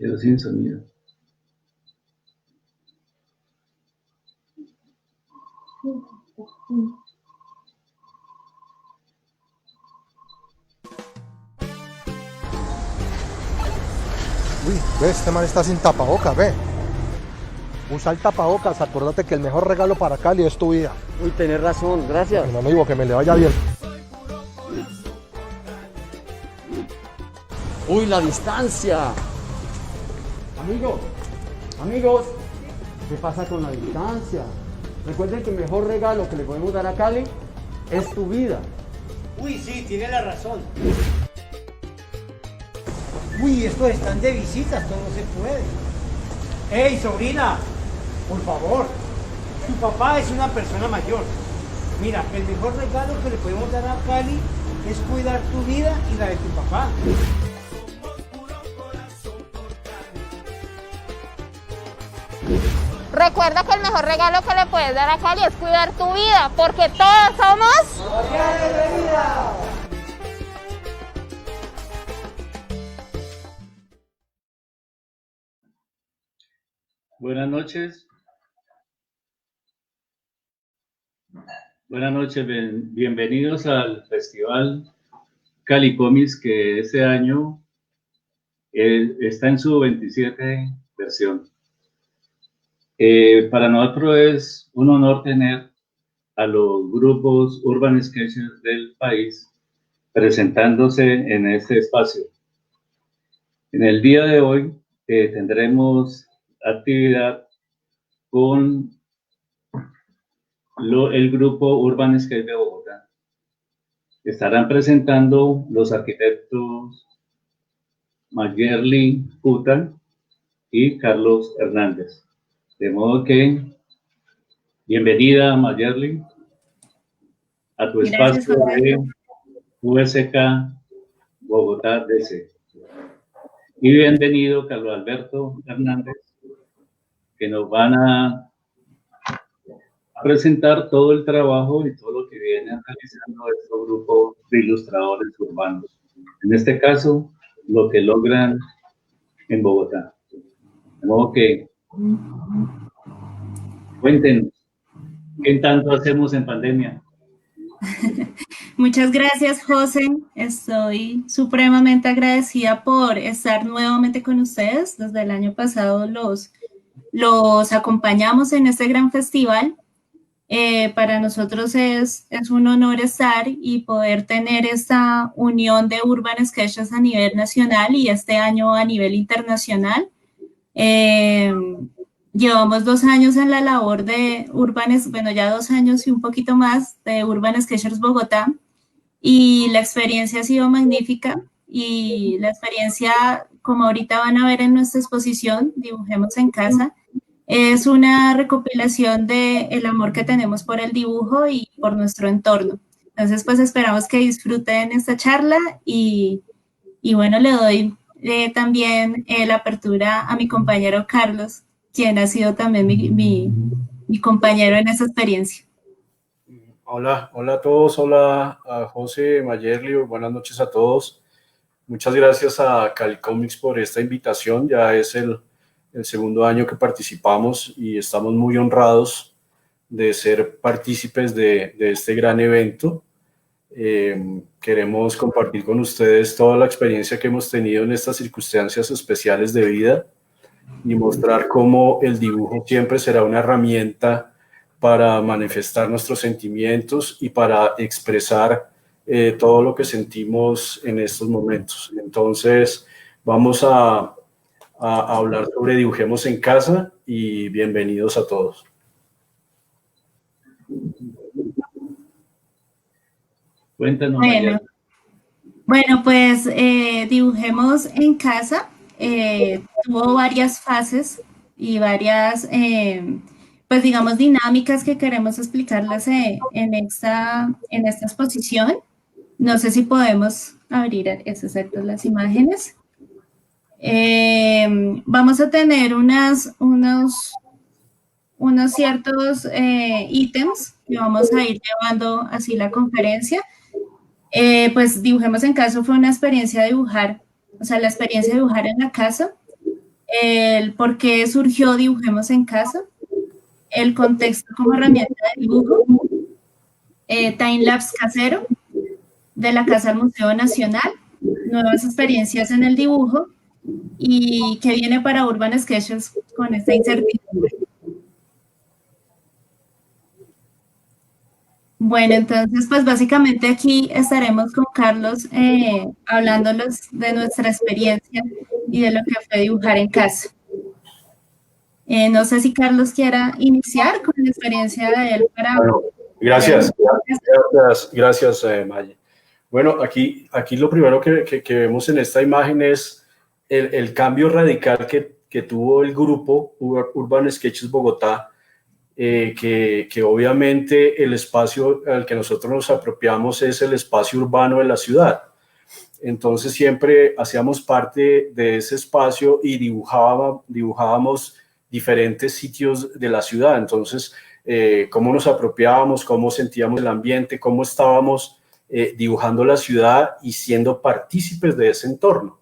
Quedó sin sonido. Uy, ve, este man está sin tapabocas, ve. Usa el tapabocas, acuérdate que el mejor regalo para Cali es tu vida. Uy, tenés razón, gracias. Mi amigo, que me le vaya bien. Uy, la distancia. Amigos, ¿qué pasa con la distancia? Recuerden que el mejor regalo que le podemos dar a Cali es tu vida. Uy, sí, tiene la razón. Uy, estos están de visitas, todo se puede. ¡Ey, sobrina! Por favor, tu papá es una persona mayor. Mira, el mejor regalo que le podemos dar a Cali es cuidar tu vida y la de tu papá. Recuerda que el mejor regalo que le puedes dar a Cali es cuidar tu vida, porque todos somos... Buenas noches. Buenas noches, bienvenidos al Festival Cali Comics, que este año está en su 27 versión. Para nosotros es un honor tener a los grupos Urban Sketchers del país presentándose en este espacio. En el día de hoy tendremos actividad con el grupo Urban Sketch de Bogotá. Estarán presentando los arquitectos Mayerly Puta y Carlos Hernández. De modo que, bienvenida Mayerly a tu espacio de USK Bogotá DC. Y bienvenido Carlos Alberto Hernández, que nos van a presentar todo el trabajo y todo lo que viene realizando este grupo de ilustradores urbanos. En este caso, lo que logran en Bogotá. De modo que, cuéntenos, ¿qué tanto hacemos en pandemia? Muchas gracias, José. Estoy supremamente agradecida por estar nuevamente con ustedes. Desde el año pasado los acompañamos en este gran festival. Para nosotros es un honor estar y poder tener esta unión de Urban Sketchers a nivel nacional y este año a nivel internacional. Llevamos 2 años en la labor de ya 2 años y un poquito más de Urban Sketchers Bogotá, y la experiencia ha sido magnífica, y la experiencia, como ahorita van a ver en nuestra exposición, Dibujemos en Casa, es una recopilación del amor que tenemos por el dibujo y por nuestro entorno. Entonces, pues esperamos que disfruten esta charla y bueno, le doy también la apertura a mi compañero Carlos, quien ha sido también mi compañero en esa experiencia. Hola a todos, hola a José, Mayerly, buenas noches a todos. Muchas gracias a Cali Comics por esta invitación. Ya es el segundo año que participamos y estamos muy honrados de ser partícipes de este gran evento. Queremos compartir con ustedes toda la experiencia que hemos tenido en estas circunstancias especiales de vida y mostrar cómo el dibujo siempre será una herramienta para manifestar nuestros sentimientos y para expresar todo lo que sentimos en estos momentos. Entonces, vamos a hablar sobre Dibujemos en Casa y bienvenidos a todos. Cuéntanos, Bueno, pues Dibujemos en Casa tuvo varias fases y varias, pues digamos, dinámicas que queremos explicarlas en esta exposición. No sé si podemos abrir las imágenes. Vamos a tener unos ciertos ítems que vamos a ir llevando así la conferencia. Pues Dibujemos en Casa fue una experiencia de dibujar, o sea, la experiencia de dibujar en la casa, el por qué surgió Dibujemos en Casa, el contexto como herramienta de dibujo, timelapse casero, de la casa al Museo Nacional, nuevas experiencias en el dibujo y qué viene para Urban Sketchers con esta incertidumbre. Bueno, entonces, pues básicamente aquí estaremos con Carlos hablándolos de nuestra experiencia y de lo que fue dibujar en casa. No sé si Carlos quiera iniciar con la experiencia de él para... Bueno, gracias, Maya. Bueno, aquí lo primero que vemos en esta imagen es el cambio radical que tuvo el grupo Urban Sketchers Bogotá, que obviamente el espacio al que nosotros nos apropiamos es el espacio urbano de la ciudad. Entonces siempre hacíamos parte de ese espacio y dibujábamos diferentes sitios de la ciudad. Entonces, cómo nos apropiábamos, cómo sentíamos el ambiente, cómo estábamos dibujando la ciudad y siendo partícipes de ese entorno.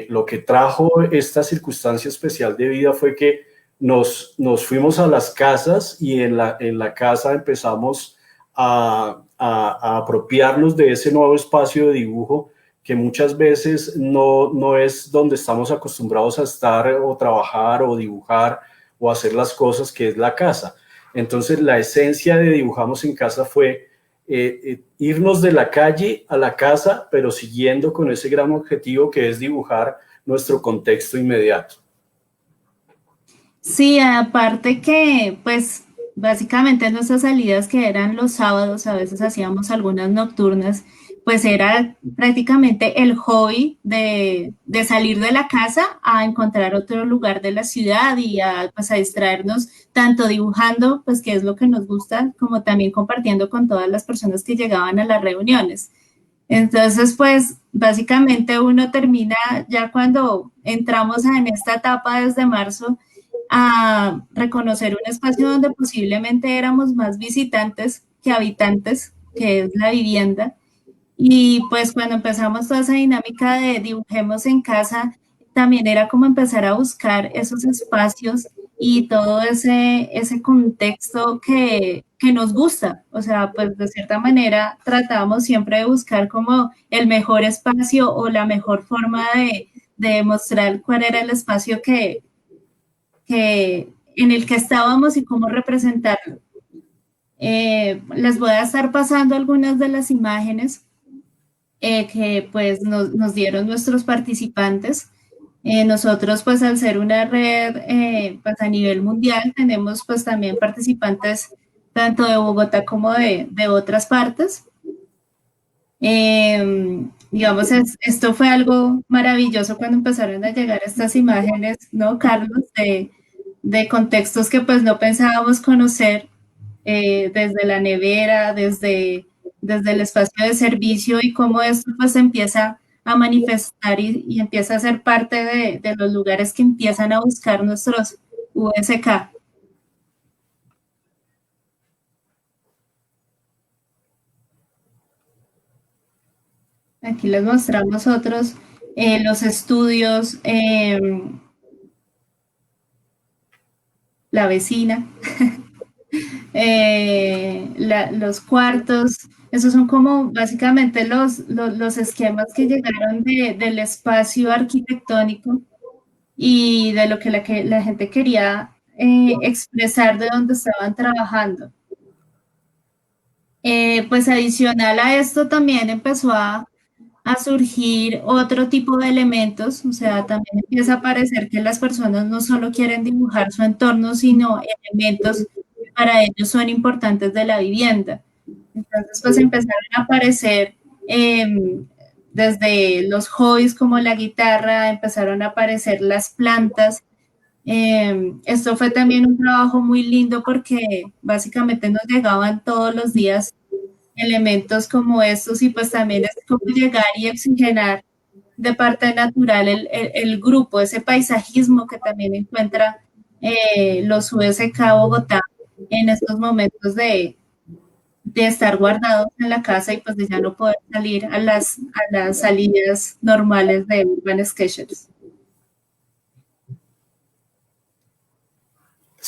Lo que trajo esta circunstancia especial de vida fue que nos fuimos a las casas y en la casa empezamos a apropiarnos de ese nuevo espacio de dibujo que muchas veces no es donde estamos acostumbrados a estar o trabajar o dibujar o hacer las cosas, que es la casa. Entonces la esencia de Dibujamos en Casa fue irnos de la calle a la casa, pero siguiendo con ese gran objetivo que es dibujar nuestro contexto inmediato. Sí, aparte que, pues, básicamente nuestras salidas que eran los sábados, a veces hacíamos algunas nocturnas, pues era prácticamente el hobby de salir de la casa a encontrar otro lugar de la ciudad y pues a distraernos tanto dibujando, pues que es lo que nos gusta, como también compartiendo con todas las personas que llegaban a las reuniones. Entonces, pues básicamente uno termina ya cuando entramos en esta etapa desde marzo a reconocer un espacio donde posiblemente éramos más visitantes que habitantes, que es la vivienda. Y pues cuando empezamos toda esa dinámica de Dibujemos en Casa, también era como empezar a buscar esos espacios y todo ese contexto que nos gusta. O sea, pues de cierta manera tratábamos siempre de buscar como el mejor espacio o la mejor forma de mostrar cuál era el espacio en el que estábamos y cómo representarlo. Les voy a estar pasando algunas de las imágenes que pues nos dieron nuestros participantes. Nosotros pues al ser una red pues a nivel mundial tenemos pues también participantes tanto de Bogotá como de otras partes. Digamos, esto fue algo maravilloso cuando empezaron a llegar estas imágenes, ¿no, Carlos? De contextos que pues no pensábamos conocer, desde la nevera, desde el espacio de servicio y cómo esto pues empieza a manifestar y empieza a ser parte de los lugares que empiezan a buscar nuestros USK. Aquí les mostramos otros, los estudios, la vecina, los cuartos. Esos son como básicamente los esquemas que llegaron del espacio arquitectónico y de lo que la gente quería expresar de donde estaban trabajando. Pues adicional a esto también empezó a surgir otro tipo de elementos, o sea, también empieza a parecer que las personas no solo quieren dibujar su entorno, sino elementos que para ellos son importantes de la vivienda. Entonces, pues empezaron a aparecer desde los hobbies como la guitarra, empezaron a aparecer las plantas. Esto fue también un trabajo muy lindo porque básicamente nos llegaban todos los días elementos como estos y pues también es como llegar y oxigenar de parte natural el grupo, ese paisajismo que también encuentra los USK Bogotá en estos momentos de estar guardados en la casa y pues de ya no poder salir a las salidas normales de Urban Sketchers.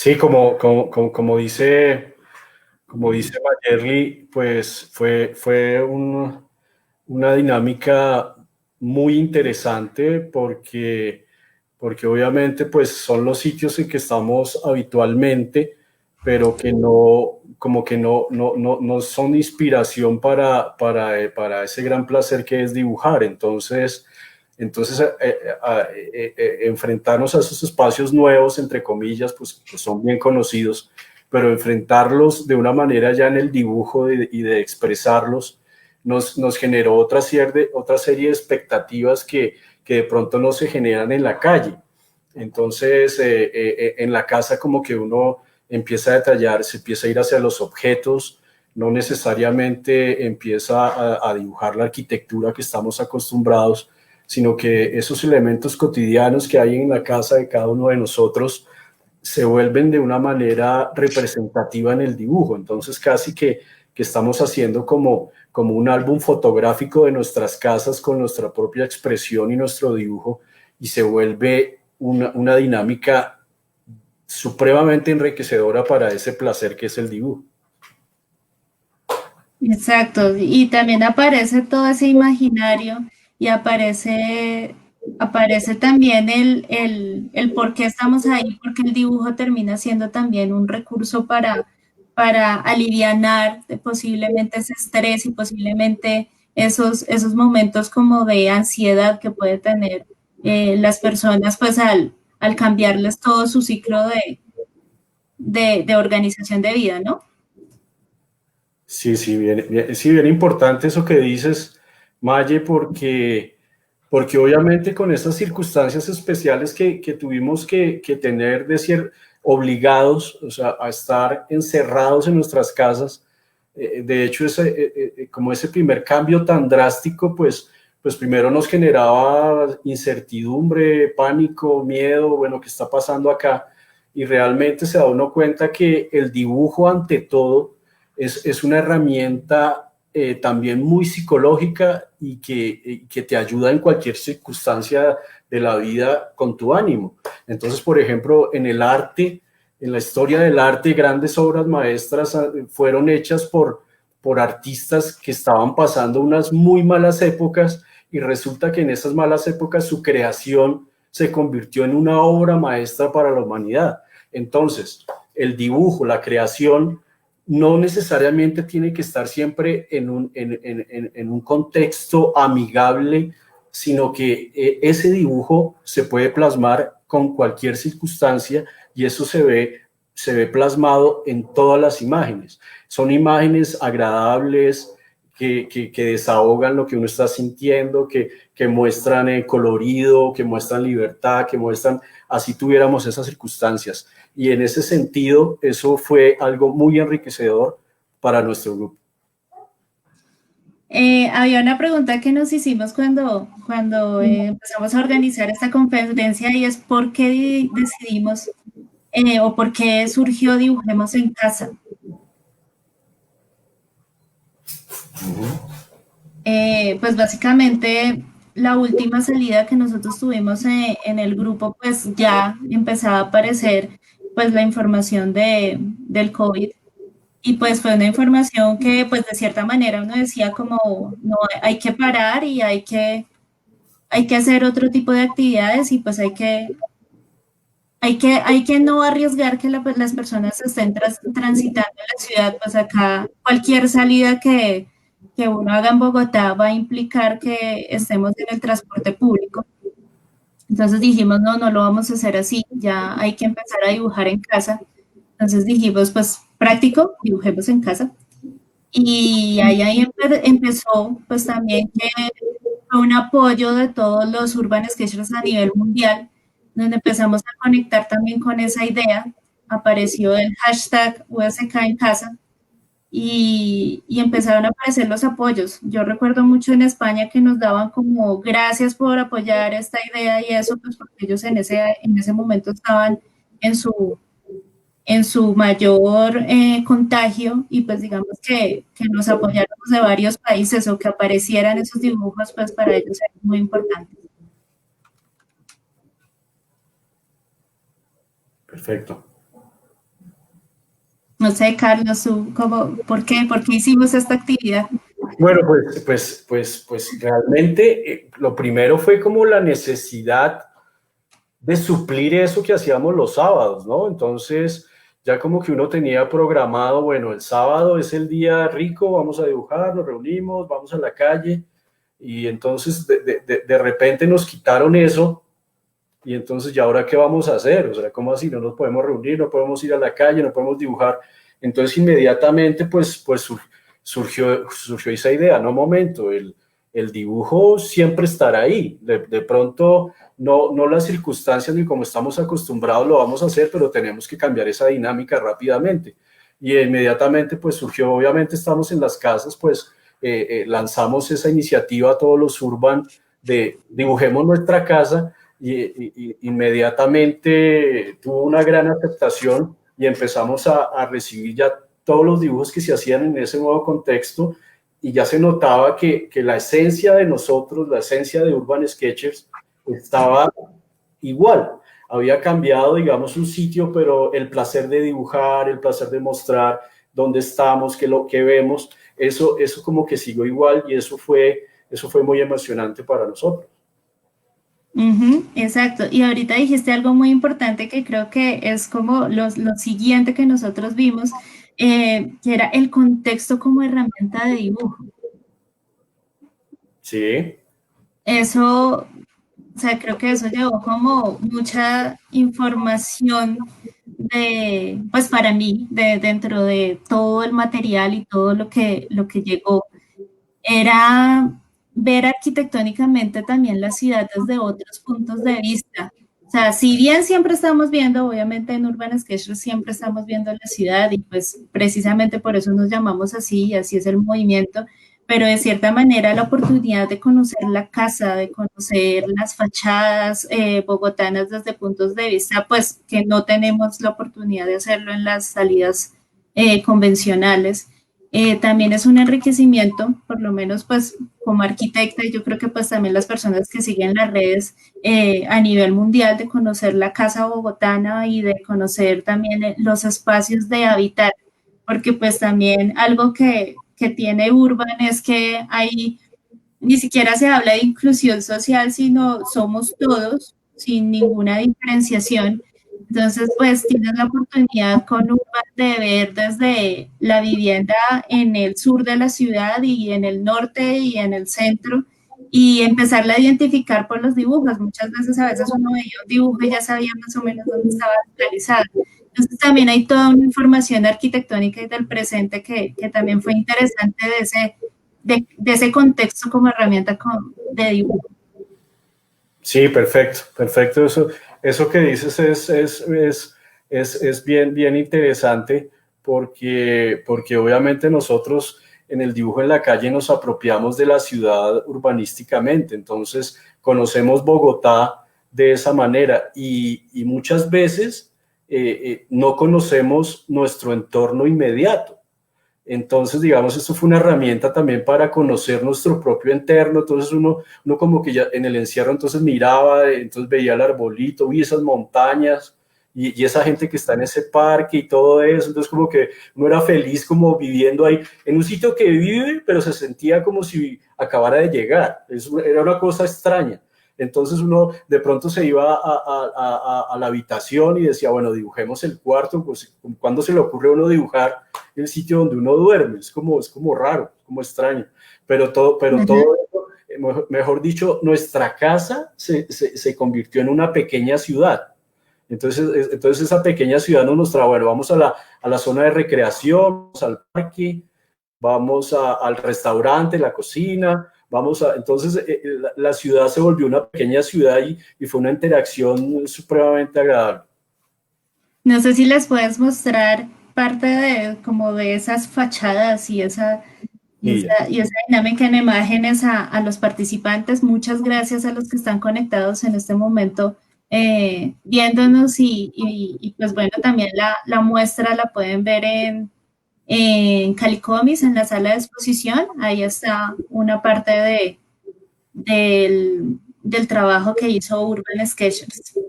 Sí, como dice Mayerly, pues fue una dinámica muy interesante porque obviamente pues son los sitios en que estamos habitualmente, pero que no, como que no son inspiración para ese gran placer que es dibujar. Entonces enfrentarnos a esos espacios nuevos, entre comillas, pues son bien conocidos, pero enfrentarlos de una manera ya en el dibujo y de expresarlos nos generó otra serie de expectativas que de pronto no se generan en la calle. Entonces, en la casa como que uno empieza a detallar, se empieza a ir hacia los objetos, no necesariamente empieza a dibujar la arquitectura que estamos acostumbrados, sino que esos elementos cotidianos que hay en la casa de cada uno de nosotros se vuelven de una manera representativa en el dibujo. Entonces casi que estamos haciendo como un álbum fotográfico de nuestras casas con nuestra propia expresión y nuestro dibujo, y se vuelve una dinámica supremamente enriquecedora para ese placer que es el dibujo. Exacto, y también aparece todo ese imaginario y aparece también el por qué estamos ahí, porque el dibujo termina siendo también un recurso para alivianar posiblemente ese estrés y posiblemente esos momentos como de ansiedad que puede tener las personas pues al cambiarles todo su ciclo de organización de vida, ¿no? Sí, bien importante eso que dices, Maye, porque obviamente con estas circunstancias especiales que tuvimos que tener obligados, o sea, a estar encerrados en nuestras casas, de hecho, como ese primer cambio tan drástico, pues primero nos generaba incertidumbre, pánico, miedo, bueno, ¿qué está pasando acá? Y realmente se da uno cuenta que el dibujo, ante todo, es una herramienta también muy psicológica y que te ayuda en cualquier circunstancia de la vida con tu ánimo. Entonces, por ejemplo, en el arte, en la historia del arte, grandes obras maestras fueron hechas por artistas que estaban pasando unas muy malas épocas, y resulta que en esas malas épocas su creación se convirtió en una obra maestra para la humanidad. Entonces, el dibujo, la creación, no necesariamente tiene que estar siempre en un contexto amigable, sino que ese dibujo se puede plasmar con cualquier circunstancia, y eso se ve plasmado en todas las imágenes. Son imágenes agradables, que desahogan lo que uno está sintiendo, que muestran colorido, que muestran libertad, que muestran, así tuviéramos esas circunstancias. Y en ese sentido, eso fue algo muy enriquecedor para nuestro grupo. Había una pregunta que nos hicimos cuando empezamos a organizar esta conferencia, y es ¿por qué decidimos o por qué surgió Dibujemos en Casa? Pues básicamente la última salida que nosotros tuvimos en el grupo, pues ya empezaba a aparecer pues la información del COVID, y pues fue una información que pues de cierta manera uno decía como no, hay que parar y hay que hacer otro tipo de actividades, y pues hay que no arriesgar que las personas estén transitando en la ciudad. Pues acá cualquier salida que uno haga en Bogotá va a implicar que estemos en el transporte público. Entonces dijimos, no lo vamos a hacer así, ya hay que empezar a dibujar en casa. Entonces dijimos, pues práctico, dibujemos en casa. Y ahí empezó pues también que fue un apoyo de todos los Urban Sketchers a nivel mundial, donde empezamos a conectar también con esa idea. Apareció el hashtag USK en casa y empezaron a aparecer los apoyos. Yo recuerdo mucho en España que nos daban como gracias por apoyar esta idea, y eso pues porque ellos en ese momento estaban en su mayor contagio, y pues digamos que nos apoyáramos de varios países o que aparecieran esos dibujos, pues para ellos era muy importante. Perfecto. No sé, Carlos, ¿por qué hicimos esta actividad? Bueno, pues realmente lo primero fue como la necesidad de suplir eso que hacíamos los sábados, ¿no? Entonces, ya como que uno tenía programado, bueno, el sábado es el día rico, vamos a dibujar, nos reunimos, vamos a la calle, y entonces de repente nos quitaron eso, y entonces, ¿y ahora qué vamos a hacer? O sea, ¿cómo así? No nos podemos reunir, no podemos ir a la calle, no podemos dibujar. Entonces, inmediatamente, pues surgió esa idea, no, momento, el dibujo siempre estará ahí. De pronto, no las circunstancias ni como estamos acostumbrados lo vamos a hacer, pero tenemos que cambiar esa dinámica rápidamente. Y inmediatamente, pues surgió, obviamente estamos en las casas, pues lanzamos esa iniciativa a todos los urban de dibujemos nuestra casa, y inmediatamente tuvo una gran aceptación y empezamos a recibir ya todos los dibujos que se hacían en ese nuevo contexto, y ya se notaba que la esencia de nosotros, la esencia de Urban Sketchers estaba igual. Había cambiado, digamos, un sitio, pero el placer de dibujar, el placer de mostrar dónde estamos, qué lo que vemos, eso como que siguió igual, y eso fue muy emocionante para nosotros. Exacto. Y ahorita dijiste algo muy importante que creo que es como lo siguiente que nosotros vimos, que era el contexto como herramienta de dibujo. Sí. Eso, o sea, creo que eso llevó como mucha información pues para mí, dentro de todo el material y todo lo que llegó. Era ver arquitectónicamente también la ciudad desde otros puntos de vista. O sea, si bien siempre estamos viendo, obviamente en Urban Sketchers siempre estamos viendo la ciudad y pues precisamente por eso nos llamamos así y así es el movimiento, pero de cierta manera la oportunidad de conocer la casa, de conocer las fachadas bogotanas desde puntos de vista, pues que no tenemos la oportunidad de hacerlo en las salidas convencionales. También es un enriquecimiento, por lo menos pues como arquitecta, y yo creo que pues también las personas que siguen las redes a nivel mundial, de conocer la casa bogotana y de conocer también los espacios de habitar, porque pues también algo que tiene Urban es que hay, ni siquiera se habla de inclusión social, sino somos todos, sin ninguna diferenciación. Entonces, pues tienes la oportunidad con Urban de ver desde la vivienda en el sur de la ciudad y en el norte y en el centro y empezarla a identificar por los dibujos. Muchas veces, a veces uno veía un dibujo y ya sabía más o menos dónde estaba localizado. Entonces, también hay toda una información arquitectónica y del presente que también fue interesante de ese contexto como herramienta de dibujo. Sí, perfecto, perfecto. Eso que dices es bien interesante, porque obviamente nosotros en el dibujo en la calle nos apropiamos de la ciudad urbanísticamente, entonces conocemos Bogotá de esa manera, y muchas veces no conocemos nuestro entorno inmediato. Entonces, digamos, esto fue una herramienta también para conocer nuestro propio interno. Entonces uno como que ya en el encierro entonces miraba, entonces veía el arbolito, vi esas montañas y esa gente que está en ese parque y todo eso. Entonces como que uno era feliz como viviendo ahí en un sitio que vive, pero se sentía como si acabara de llegar. Eso era una cosa extraña. Entonces uno de pronto se iba a la habitación y decía, bueno, dibujemos el cuarto. Pues, ¿cuándo se le ocurre a uno dibujar el sitio donde uno duerme? Es como raro, como extraño. Pero todo eso, mejor dicho, nuestra casa se convirtió en una pequeña ciudad. Entonces esa pequeña ciudad nos mostraba, bueno, vamos a la zona de recreación, vamos al parque, vamos al restaurante, la cocina. Entonces la ciudad se volvió una pequeña ciudad y fue una interacción supremamente agradable. No sé si les puedes mostrar parte de esas fachadas y esa dinámica en imágenes a los participantes. Muchas gracias a los que están conectados en este momento viéndonos y pues bueno, también la muestra la pueden ver en Calicomis, en la sala de exposición. Ahí está una parte del trabajo que hizo Urban Sketchers.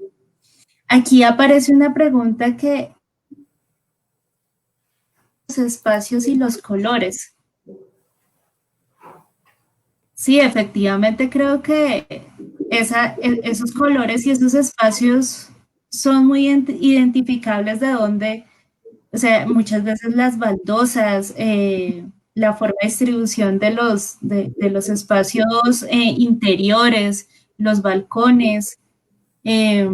Aquí aparece una pregunta que espacios y los colores. Sí, efectivamente creo que esos colores y esos espacios son muy identificables de dónde, o sea, muchas veces las baldosas, la forma de distribución de los espacios interiores, los balcones, eh,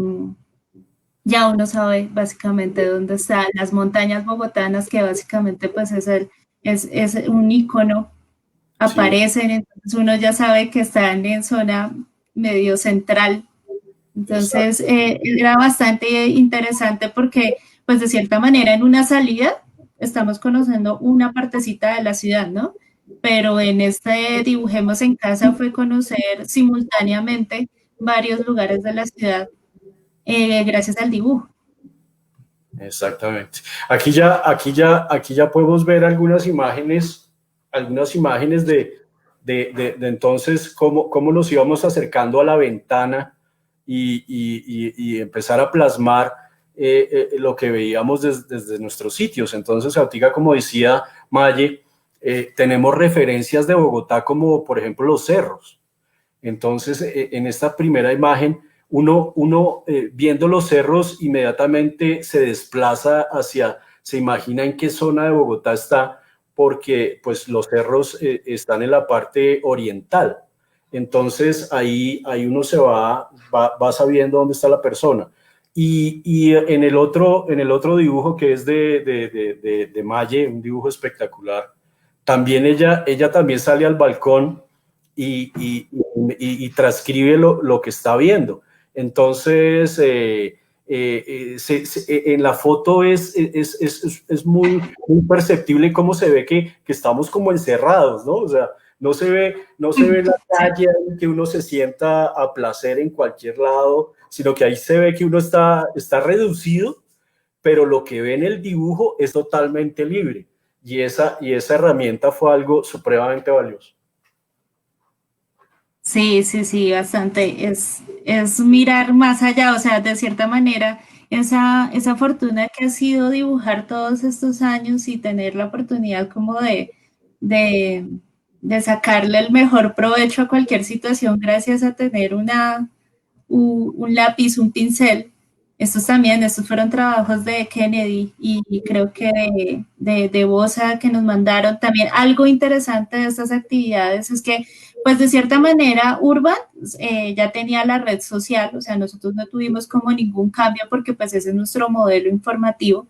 ya uno sabe básicamente dónde están las montañas bogotanas, que básicamente pues es un icono, Sí, aparecen, entonces uno ya sabe que están en zona medio central. Entonces exacto. era bastante interesante porque pues de cierta manera en una salida estamos conociendo una partecita de la ciudad, ¿no? Pero en este Dibujemos en Casa fue conocer simultáneamente varios lugares de la ciudad gracias al dibujo. Exactamente. Aquí ya podemos ver algunas imágenes de entonces cómo nos íbamos acercando a la ventana y empezar a plasmar lo que veíamos desde nuestros sitios. Entonces, ahorita, como decía Maye, tenemos referencias de Bogotá como, por ejemplo, los cerros. Entonces, en esta primera imagen, uno viendo los cerros inmediatamente se desplaza se imagina en qué zona de Bogotá está, porque pues los cerros están en la parte oriental. Entonces ahí uno va sabiendo dónde está la persona. Y en el otro dibujo que es de Maye, un dibujo espectacular, también ella también sale al balcón y transcribe lo que está viendo. Entonces, en la foto es muy perceptible cómo se ve que estamos como encerrados, ¿no? O sea, no se ve la calle en que uno se sienta a placer en cualquier lado, sino que ahí se ve que uno está reducido, pero lo que ve en el dibujo es totalmente libre. Y esa herramienta fue algo supremamente valioso. Sí, sí, sí, bastante. Es mirar más allá, o sea, de cierta manera, esa fortuna que ha sido dibujar todos estos años y tener la oportunidad como de, de sacarle el mejor provecho a cualquier situación gracias a tener un lápiz, un pincel. Estos fueron trabajos de Kennedy y creo que de Bosa que nos mandaron. También algo interesante de estas actividades es que, pues de cierta manera, Urban ya tenía la red social, o sea, nosotros no tuvimos como ningún cambio porque pues ese es nuestro modelo informativo.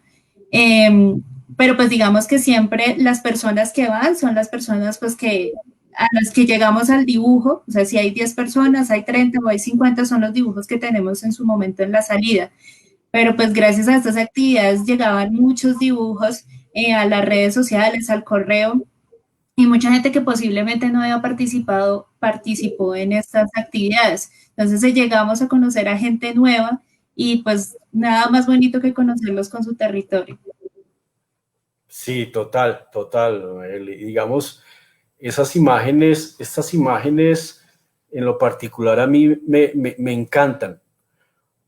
Eh, pero pues digamos que siempre las personas que van son las personas pues que a las que llegamos al dibujo, o sea, si hay 10 personas, hay 30 o hay 50, son los dibujos que tenemos en su momento en la salida. Pero pues gracias a estas actividades llegaban muchos dibujos a las redes sociales, al correo, y mucha gente que posiblemente no había participado, participó en estas actividades. Entonces llegamos a conocer a gente nueva y pues nada más bonito que conocerlos con su territorio. Sí, total, total. Digamos, estas imágenes en lo particular a mí me encantan.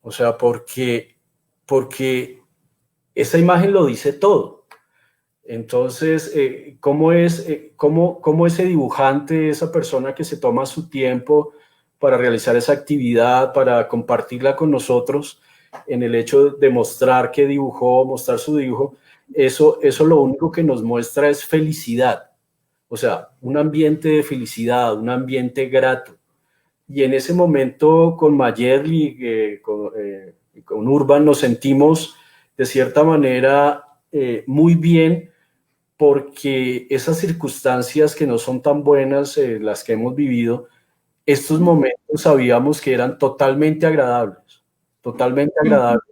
O sea, porque esa imagen lo dice todo. Entonces, cómo ese dibujante, esa persona que se toma su tiempo para realizar esa actividad, para compartirla con nosotros, en el hecho de mostrar que dibujó, mostrar su dibujo, eso lo único que nos muestra es felicidad. O sea, un ambiente de felicidad, un ambiente grato. Y en ese momento con Mayerly, con Urban, nos sentimos de cierta manera muy bien, porque esas circunstancias que no son tan buenas, las que hemos vivido, estos momentos sabíamos que eran totalmente agradables, totalmente agradables.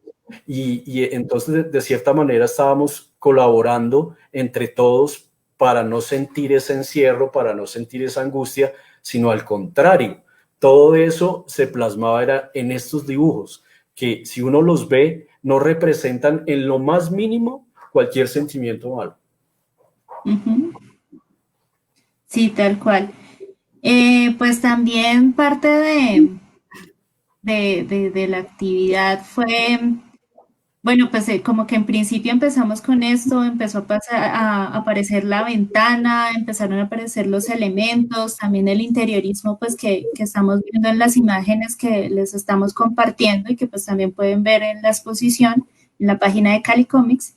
Y entonces, de cierta manera, estábamos colaborando entre todos para no sentir ese encierro, para no sentir esa angustia, sino al contrario. Todo eso se plasmaba era en estos dibujos, que si uno los ve, no representan en lo más mínimo cualquier sentimiento malo. Sí, tal cual. Pues también parte de la actividad fue Bueno, pues como que en principio empezamos con esto, empezó a aparecer la ventana, empezaron a aparecer los elementos, también el interiorismo, pues que estamos viendo en las imágenes que les estamos compartiendo y que pues también pueden ver en la exposición, en la página de Cali Comics.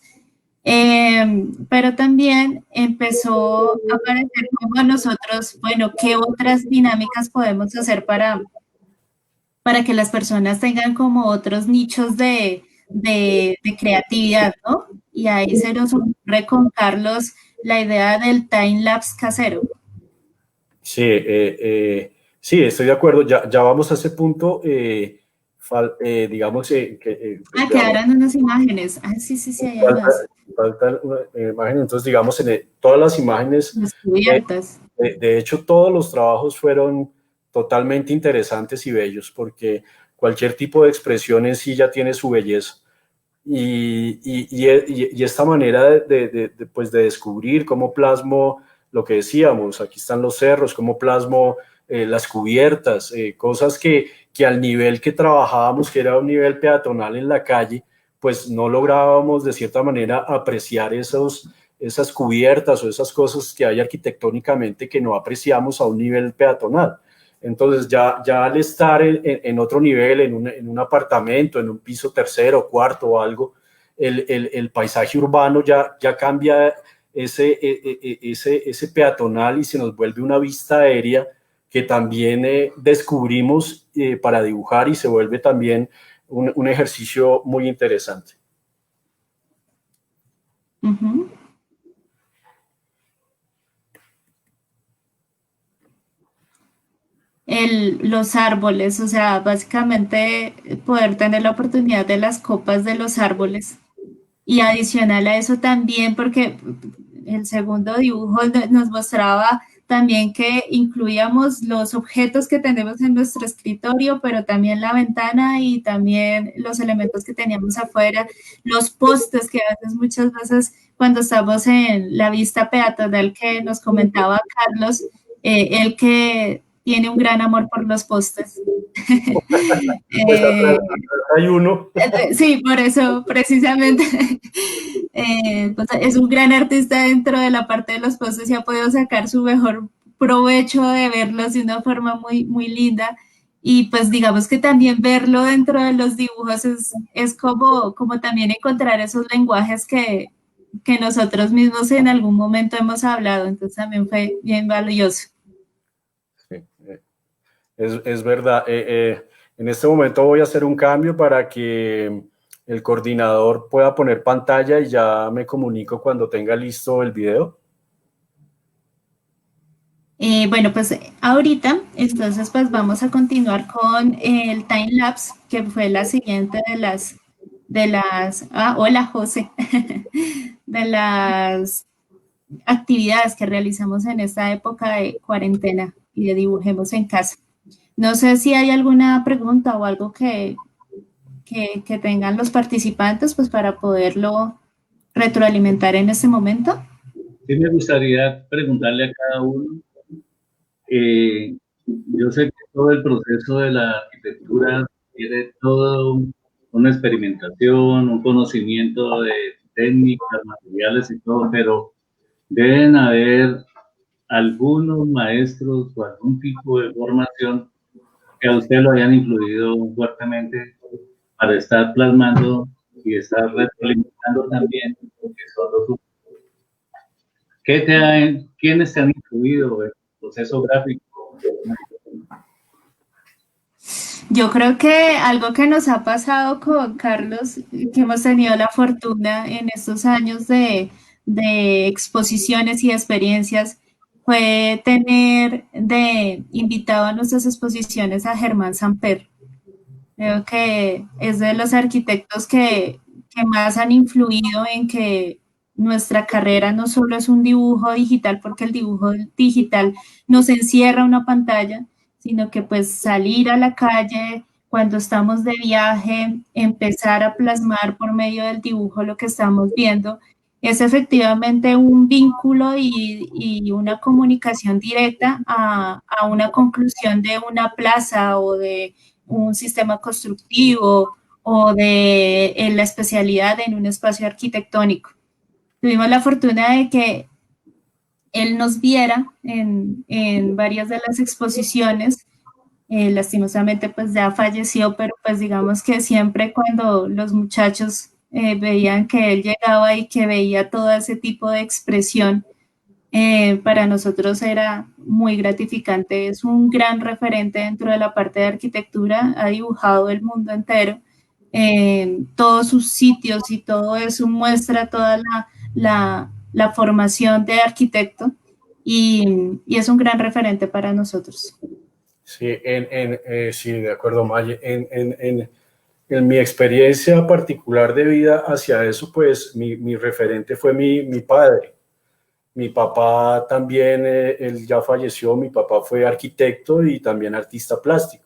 Pero también empezó a aparecer como nosotros, bueno, ¿qué otras dinámicas podemos hacer para que las personas tengan como otros nichos de creatividad, ¿no? Y ahí se nos ocurre con Carlos la idea del time lapse casero. Sí, sí, estoy de acuerdo. Ya vamos a ese punto. Digamos Quedaron unas imágenes. Sí, sí, sí, hay falta, más. falta una imagen. Entonces, digamos, todas las imágenes, Descubiertas. de hecho, todos los trabajos fueron totalmente interesantes y bellos, porque cualquier tipo de expresión en sí ya tiene su belleza. Y esta manera pues de descubrir cómo plasmo lo que decíamos, aquí están los cerros, cómo plasmo las cubiertas, cosas que al nivel que trabajábamos, que era un nivel peatonal en la calle, pues no lográbamos de cierta manera apreciar esas cubiertas o esas cosas que hay arquitectónicamente que no apreciamos a un nivel peatonal. Entonces ya al estar en otro nivel, en un apartamento, en un piso tercero, cuarto o algo, el paisaje urbano ya cambia ese peatonal y se nos vuelve una vista aérea que también descubrimos para dibujar y se vuelve también un ejercicio muy interesante. Uh-huh. Los árboles, o sea, básicamente poder tener la oportunidad de las copas de los árboles. Y adicional a eso también, porque el segundo dibujo nos mostraba también que incluíamos los objetos que tenemos en nuestro escritorio, pero también la ventana y también los elementos que teníamos afuera, los postes que muchas veces cuando estamos en la vista peatonal que nos comentaba Carlos, el que tiene un gran amor por los postes. Pues hay uno. Sí, por eso precisamente pues es un gran artista dentro de la parte de los postes y ha podido sacar su mejor provecho de verlos de una forma muy, muy linda. Y pues digamos que también verlo dentro de los dibujos es como también encontrar esos lenguajes que nosotros mismos en algún momento hemos hablado. Entonces también fue bien valioso. Sí, es verdad. En este momento voy a hacer un cambio para que el coordinador pueda poner pantalla y ya me comunico cuando tenga listo el video. Bueno, pues ahorita, entonces pues vamos a continuar con el time lapse, que fue la siguiente hola José, de las actividades que realizamos en esta época de cuarentena y de dibujemos en casa. No sé si hay alguna pregunta o algo que tengan los participantes pues para poderlo retroalimentar en este momento. Sí, me gustaría preguntarle a cada uno. Yo sé que todo el proceso de la arquitectura tiene todo una experimentación, un conocimiento de técnicas, materiales y todo, pero deben haber algunos maestros o algún tipo de formación que a usted lo hayan influido fuertemente para estar plasmando y estar retroalimentando también lo que son los. ¿Quiénes te han influido en el proceso gráfico? Yo creo que algo que nos ha pasado con Carlos, que hemos tenido la fortuna en estos años de exposiciones y experiencias, fue tener de invitado a nuestras exposiciones a Germán Samper. Creo que es de los arquitectos que más han influido en que nuestra carrera no solo es un dibujo digital, porque el dibujo digital nos encierra una pantalla, sino que pues salir a la calle cuando estamos de viaje, empezar a plasmar por medio del dibujo lo que estamos viendo, es efectivamente un vínculo y una comunicación directa a una conclusión de una plaza o de un sistema constructivo o de en la especialidad en un espacio arquitectónico. Tuvimos la fortuna de que él nos viera en varias de las exposiciones. Lastimosamente pues ya falleció, pero pues digamos que siempre cuando los muchachos veían que él llegaba y que veía todo ese tipo de expresión, para nosotros era muy gratificante. Es un gran referente dentro de la parte de arquitectura, ha dibujado el mundo entero, todos sus sitios y todo eso muestra toda la formación de arquitecto y es un gran referente para nosotros. Sí, sí, de acuerdo, Maye. En mi experiencia particular de vida hacia eso, pues mi referente fue mi padre. Mi papá también, él ya falleció, mi papá fue arquitecto y también artista plástico.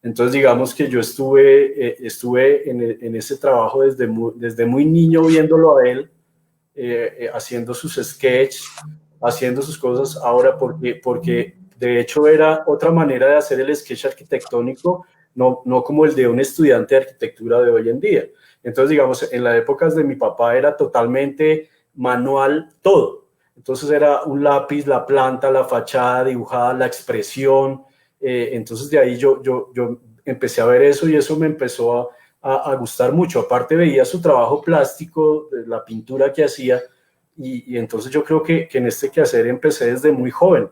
Entonces, digamos que yo estuve en ese trabajo desde muy niño viéndolo a él, haciendo sus sketches, haciendo sus cosas. Ahora, porque de hecho era otra manera de hacer el sketch arquitectónico, no como el de un estudiante de arquitectura de hoy en día. Entonces, digamos, en las épocas de mi papá era totalmente manual todo. Entonces era un lápiz, la planta, la fachada dibujada, la expresión. Entonces de ahí yo empecé a ver eso y eso me empezó a gustar mucho. Aparte veía su trabajo plástico, la pintura que hacía y entonces yo creo que en este quehacer empecé desde muy joven.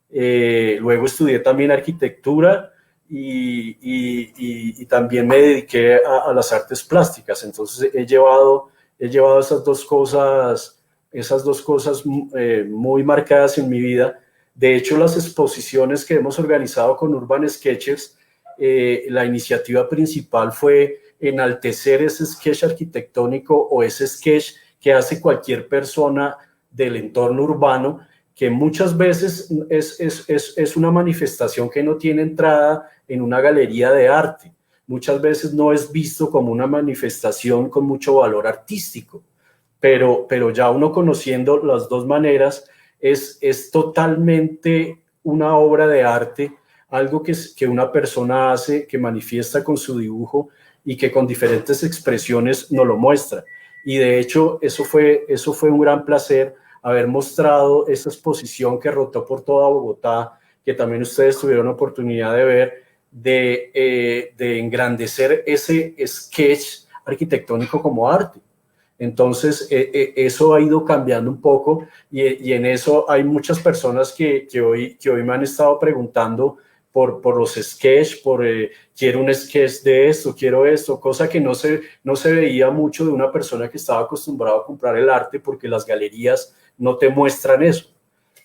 Luego estudié también arquitectura y también me dediqué a las artes plásticas. Entonces he llevado esas dos cosas muy marcadas en mi vida. De hecho, las exposiciones que hemos organizado con Urban Sketchers, la iniciativa principal fue enaltecer ese sketch arquitectónico o ese sketch que hace cualquier persona del entorno urbano, que muchas veces es una manifestación que no tiene entrada en una galería de arte. Muchas veces no es visto como una manifestación con mucho valor artístico. Pero ya uno conociendo las dos maneras, es totalmente una obra de arte, algo que una persona hace, que manifiesta con su dibujo y que con diferentes expresiones nos lo muestra. Y de hecho, eso fue un gran placer, haber mostrado esa exposición que rotó por toda Bogotá, que también ustedes tuvieron oportunidad de ver, de engrandecer ese sketch arquitectónico como arte. Entonces, eso ha ido cambiando un poco y en eso hay muchas personas que hoy me han estado preguntando por los sketches, quiero un sketch de esto, quiero esto, cosa que no se veía mucho de una persona que estaba acostumbrada a comprar el arte porque las galerías no te muestran eso.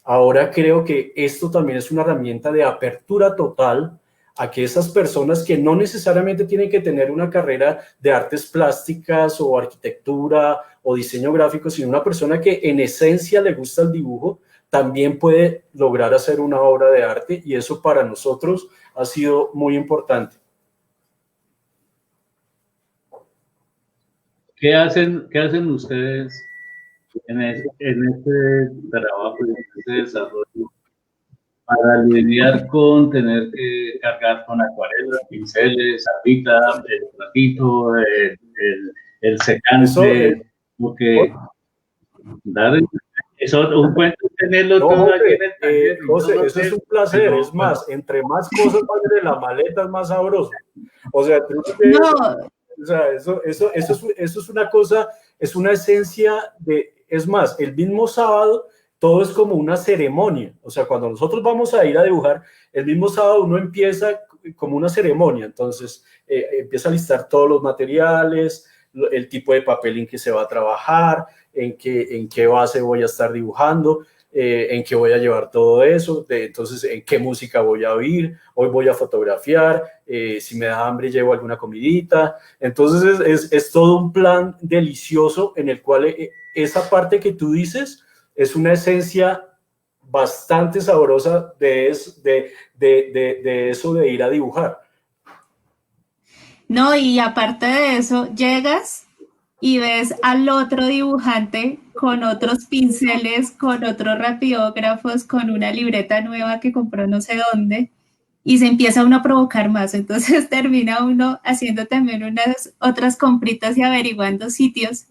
Ahora creo que esto también es una herramienta de apertura total a que esas personas que no necesariamente tienen que tener una carrera de artes plásticas o arquitectura o diseño gráfico, sino una persona que en esencia le gusta el dibujo, también puede lograr hacer una obra de arte y eso para nosotros ha sido muy importante. ¿Qué hacen ustedes en este trabajo, en este desarrollo, para lidiar con tener que cargar con acuarelas, pinceles, agüita, el platito, el secante, porque dar eso, un cuento tenerlo todo aquí en el taller. José, eso es un placer, es más, entre más cosas pasen en la maleta es más sabroso. O sea, o sea, eso es una cosa, es una esencia es más, el mismo sábado todo es como una ceremonia. O sea, cuando nosotros vamos a ir a dibujar, el mismo sábado uno empieza como una ceremonia. Entonces, empieza a listar todos los materiales, el tipo de papel en que se va a trabajar, en qué base voy a estar dibujando, en qué voy a llevar todo eso, entonces en qué música voy a oír, hoy voy a fotografiar, si me da hambre llevo alguna comidita. Entonces es todo un plan delicioso en el cual esa parte que tú dices es una esencia bastante sabrosa de eso de ir a dibujar. No, y aparte de eso, llegas y ves al otro dibujante con otros pinceles, con otros rapidógrafos, con una libreta nueva que compró no sé dónde, y se empieza uno a provocar más, entonces termina uno haciendo también unas otras compritas y averiguando sitios,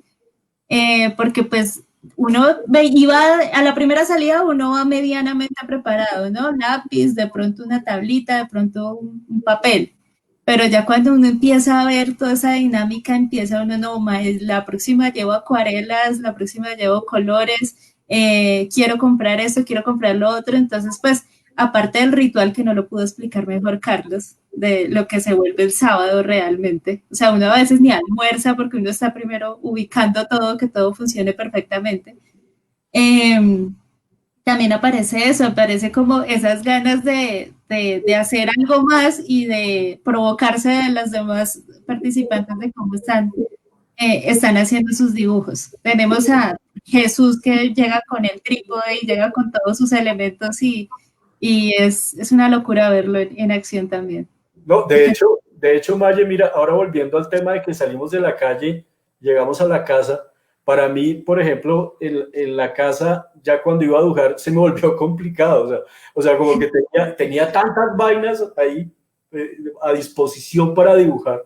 porque pues iba a la primera salida, uno va medianamente preparado, ¿no? Lápiz, de pronto una tablita, de pronto un papel, pero ya cuando uno empieza a ver toda esa dinámica, empieza uno, no, la próxima llevo acuarelas, la próxima llevo colores, quiero comprar esto, quiero comprar lo otro, entonces pues aparte del ritual que no lo pudo explicar mejor Carlos, de lo que se vuelve el sábado realmente. O sea, uno a veces ni almuerza porque uno está primero ubicando todo, que todo funcione perfectamente. También aparece eso, aparece como esas ganas de hacer algo más y de provocarse de los demás participantes de cómo están haciendo sus dibujos. Tenemos a Jesús que llega con el trípode y llega con todos sus elementos y es una locura verlo en acción también. No, de hecho, Maye, mira, ahora volviendo al tema de que salimos de la calle, llegamos a la casa, para mí, por ejemplo, en la casa, ya cuando iba a dibujar, se me volvió complicado, o sea como que tenía tantas vainas ahí a disposición para dibujar,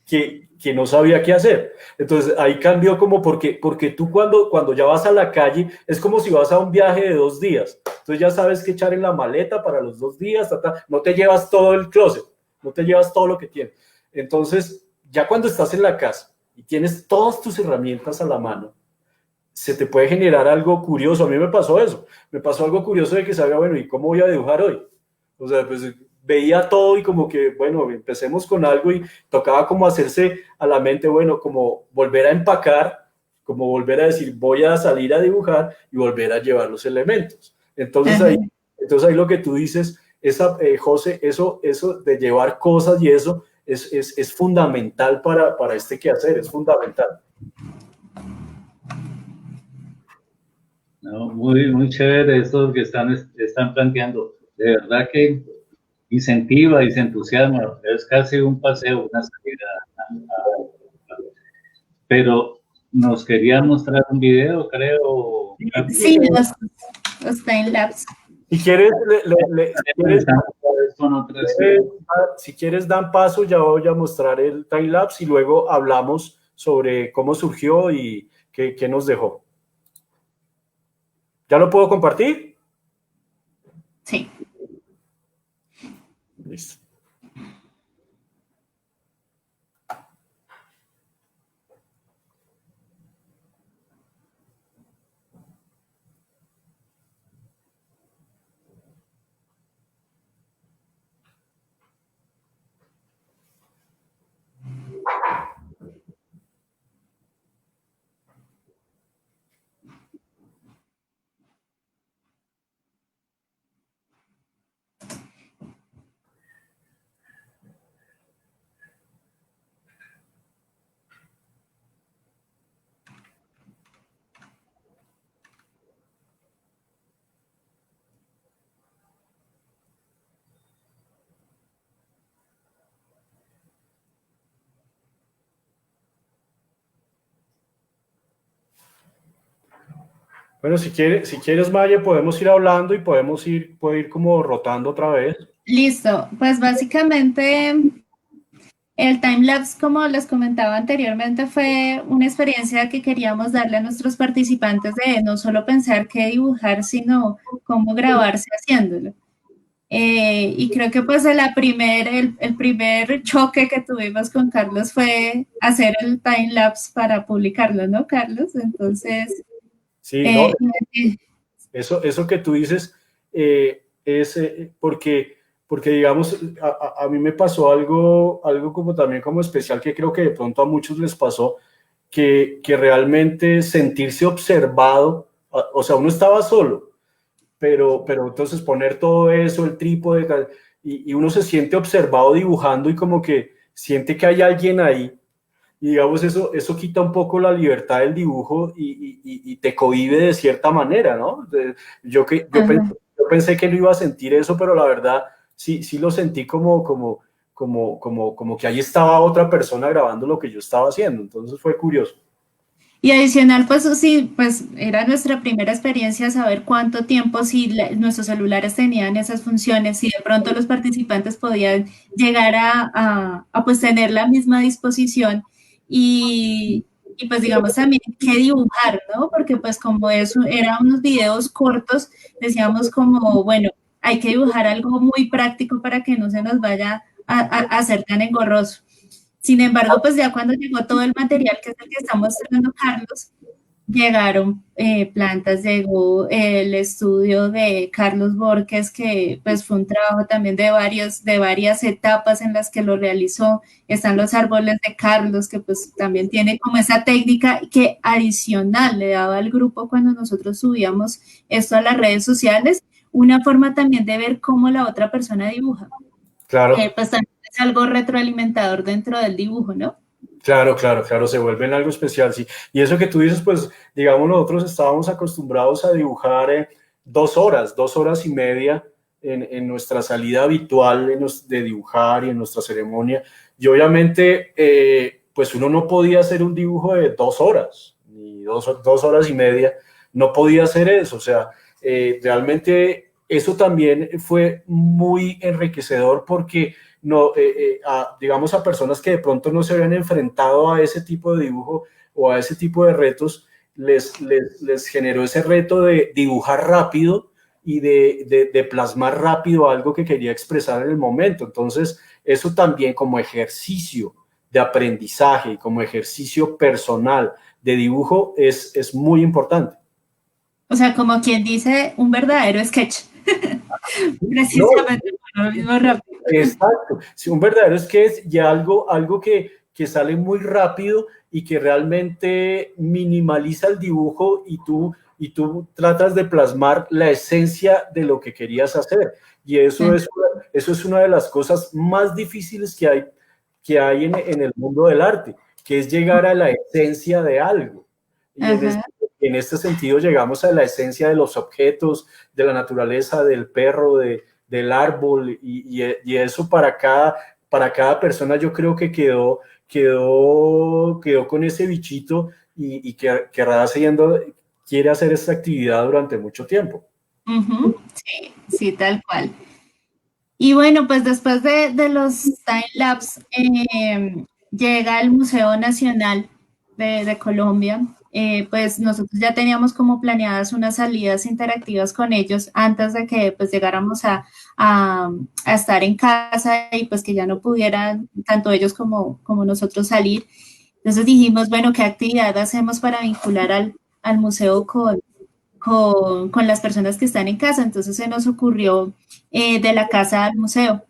que no sabía qué hacer. Entonces ahí cambió como porque tú cuando ya vas a la calle es como si vas a un viaje de 2 días. Entonces ya sabes qué echar en la maleta para los 2 días, no te llevas todo el closet, no te llevas todo lo que tienes. Entonces ya cuando estás en la casa y tienes todas tus herramientas a la mano, se te puede generar algo curioso. A mí me pasó eso, me pasó algo curioso de que sabía, bueno, ¿y cómo voy a dibujar hoy? O sea, pues veía todo y como que, bueno, empecemos con algo y tocaba como hacerse a la mente, bueno, como volver a empacar, como volver a decir, voy a salir a dibujar y volver a llevar los elementos. Entonces ahí lo que tú dices, José, eso de llevar cosas y eso es fundamental para este quehacer, es fundamental. No, muy chévere esto que están planteando. De verdad que incentiva y se entusiasma. Es casi un paseo, una salida. Pero nos querían mostrar un video, creo. Sí, los time-lapse. Si quieres, si quieres, dan paso, ya voy a mostrar el time-lapse y luego hablamos sobre cómo surgió y qué nos dejó. ¿Ya lo puedo compartir? Sí. Listo. Bueno, si quieres, Maya, podemos ir hablando y puedo ir como rotando otra vez. Listo, pues básicamente el time-lapse, como les comentaba anteriormente, fue una experiencia que queríamos darle a nuestros participantes de no solo pensar qué dibujar, sino cómo grabarse haciéndolo. Y creo que pues el primer choque que tuvimos con Carlos fue hacer el time-lapse para publicarlo, ¿no, Carlos? Entonces... Sí, no, eso que tú dices es porque digamos, a mí me pasó algo como también como especial que creo que de pronto a muchos les pasó, que realmente sentirse observado, o sea, uno estaba solo, pero entonces poner todo eso, el trípode, y uno se siente observado dibujando y como que siente que hay alguien ahí. Y digamos, eso quita un poco la libertad del dibujo y te cohíbe de cierta manera, ¿no? Yo pensé que no iba a sentir eso, pero la verdad sí lo sentí como que ahí estaba otra persona grabando lo que yo estaba haciendo. Entonces fue curioso. Y adicional, pues sí, pues era nuestra primera experiencia saber cuánto tiempo si nuestros celulares tenían esas funciones, si de pronto los participantes podían llegar a pues tener la misma disposición y pues digamos también qué dibujar, ¿no? Porque pues como eso eran unos videos cortos, decíamos como, bueno, hay que dibujar algo muy práctico para que no se nos vaya a hacer tan engorroso. Sin embargo, pues ya cuando llegó todo el material, que es el que está mostrando Carlos, llegaron plantas, llegó el estudio de Carlos Borges, que pues fue un trabajo también de varias etapas en las que lo realizó. Están los árboles de Carlos, que pues también tiene como esa técnica que adicional le daba al grupo cuando nosotros subíamos esto a las redes sociales, una forma también de ver cómo la otra persona dibuja. Claro. Pues también es algo retroalimentador dentro del dibujo, ¿no? Claro, claro, claro, se vuelve en algo especial, sí. Y eso que tú dices, pues, digamos, nosotros estábamos acostumbrados a dibujar 2 horas y media en nuestra salida habitual de dibujar y en nuestra ceremonia. Y obviamente, pues uno no podía hacer un dibujo de 2 horas, ni 2 horas y media, no podía hacer eso. O sea, realmente eso también fue muy enriquecedor porque no, digamos, a personas que de pronto no se habían enfrentado a ese tipo de dibujo o a ese tipo de retos, les generó ese reto de dibujar rápido y de plasmar rápido algo que quería expresar en el momento. Entonces, eso también como ejercicio de aprendizaje y como ejercicio personal de dibujo es muy importante. O sea, como quien dice, un verdadero sketch. Precisamente por lo mismo rápido. Exacto, sí, un verdadero sketch y algo que sale muy rápido y que realmente minimaliza el dibujo y tú tratas de plasmar la esencia de lo que querías hacer. Y eso es una de las cosas más difíciles que hay en el mundo del arte, que es llegar a la esencia de algo. Y en este sentido llegamos a la esencia de los objetos, de la naturaleza, del perro, del árbol, y eso para cada persona yo creo que quedó con ese bichito y que quiere hacer esta actividad durante mucho tiempo. Sí, sí, tal cual. Y bueno, pues después de los time-lapse, llega el Museo Nacional de Colombia. Pues nosotros ya teníamos como planeadas unas salidas interactivas con ellos antes de que pues llegáramos a estar en casa y pues que ya no pudieran tanto ellos como nosotros salir. Entonces dijimos, bueno, ¿qué actividad hacemos para vincular al museo con las personas que están en casa? Entonces se nos ocurrió de la casa al museo.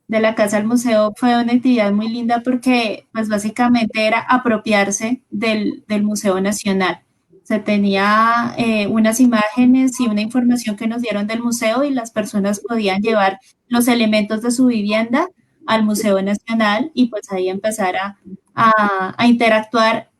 De la casa al museo fue una actividad muy linda porque pues básicamente era apropiarse del Museo Nacional. Se tenía unas imágenes y una información que nos dieron del museo y las personas podían llevar los elementos de su vivienda al Museo Nacional y pues ahí empezar a interactuar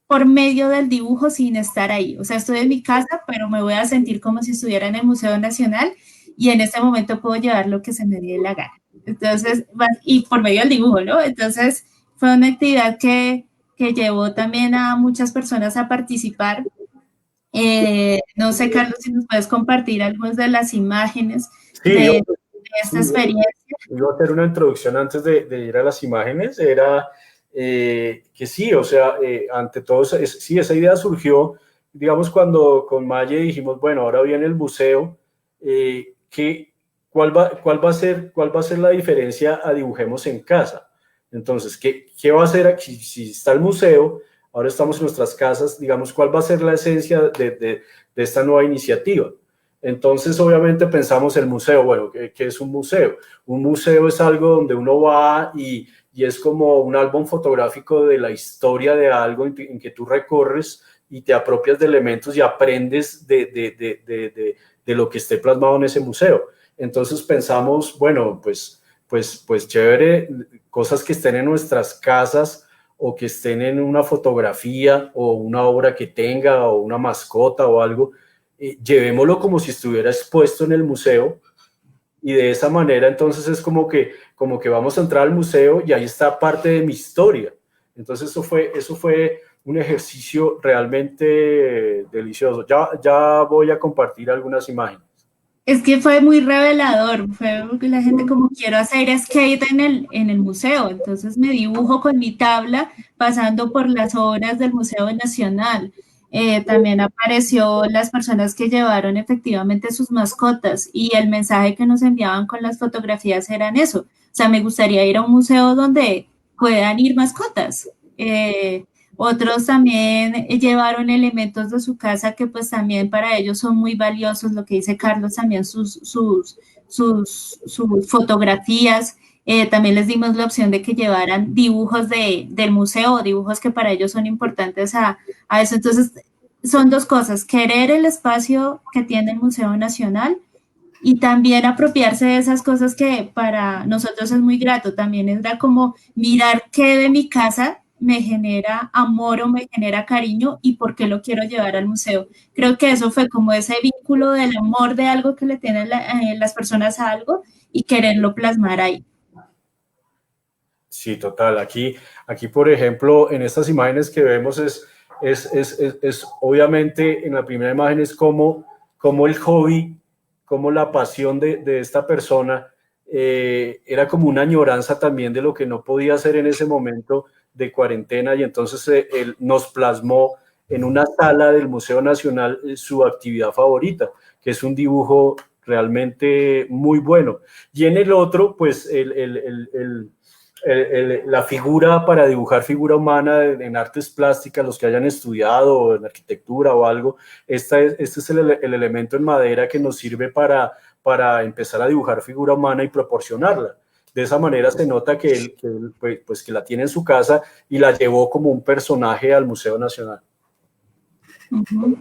por medio del dibujo sin estar ahí. O sea, estoy en mi casa, pero me voy a sentir como si estuviera en el Museo Nacional y en este momento puedo llevar lo que se me dé la gana. Entonces, y por medio del dibujo, ¿no? Entonces, fue una actividad que llevó también a muchas personas a participar. No sé, Carlos, si nos puedes compartir algunas de las imágenes de esta experiencia. Iba a hacer una introducción antes de ir a las imágenes. Era que sí, o sea, ante todo, sí, esa idea surgió, digamos, cuando con Maye dijimos, bueno, ahora viene el museo, ¿cuál va a ser la diferencia a dibujemos en casa? Entonces, ¿qué va a ser aquí? Si está el museo, ahora estamos en nuestras casas, digamos, ¿cuál va a ser la esencia de esta nueva iniciativa? Entonces, obviamente pensamos el museo. Bueno, ¿qué es un museo? Un museo es algo donde uno va y es como un álbum fotográfico de la historia de algo en que tú recorres y te apropias de elementos y aprendes de lo que esté plasmado en ese museo. Entonces pensamos, bueno, pues chévere, cosas que estén en nuestras casas o que estén en una fotografía o una obra que tenga o una mascota o algo, llevémoslo como si estuviera expuesto en el museo y de esa manera entonces es como que vamos a entrar al museo y ahí está parte de mi historia. Entonces eso fue un ejercicio realmente delicioso. Ya voy a compartir algunas imágenes. Es que fue muy revelador, fue porque la gente como quiero hacer skate en el museo, entonces me dibujo con mi tabla pasando por las obras del Museo Nacional. También apareció las personas que llevaron efectivamente sus mascotas y el mensaje que nos enviaban con las fotografías eran eso. O sea, me gustaría ir a un museo donde puedan ir mascotas. Otros también llevaron elementos de su casa que pues también para ellos son muy valiosos, lo que dice Carlos, también sus fotografías. También les dimos la opción de que llevaran dibujos del museo, dibujos que para ellos son importantes a eso. Entonces, son dos cosas, querer el espacio que tiene el Museo Nacional y también apropiarse de esas cosas que para nosotros es muy grato. También era como mirar qué de mi casa me genera amor o me genera cariño y por qué lo quiero llevar al museo. Creo que eso fue como ese vínculo del amor de algo que le tienen las personas a algo y quererlo plasmar ahí. Sí, total. Aquí, por ejemplo, en estas imágenes que vemos es obviamente en la primera imagen es como el hobby, como la pasión de esta persona era como una añoranza también de lo que no podía hacer en ese momento de cuarentena, y entonces él nos plasmó en una sala del Museo Nacional su actividad favorita, que es un dibujo realmente muy bueno. Y en el otro, pues la figura para dibujar figura humana en artes plásticas, los que hayan estudiado en arquitectura o algo, este es el elemento en madera que nos sirve para empezar a dibujar figura humana y proporcionarla. De esa manera se nota que él pues, que la tiene en su casa y la llevó como un personaje al Museo Nacional. Uh-huh.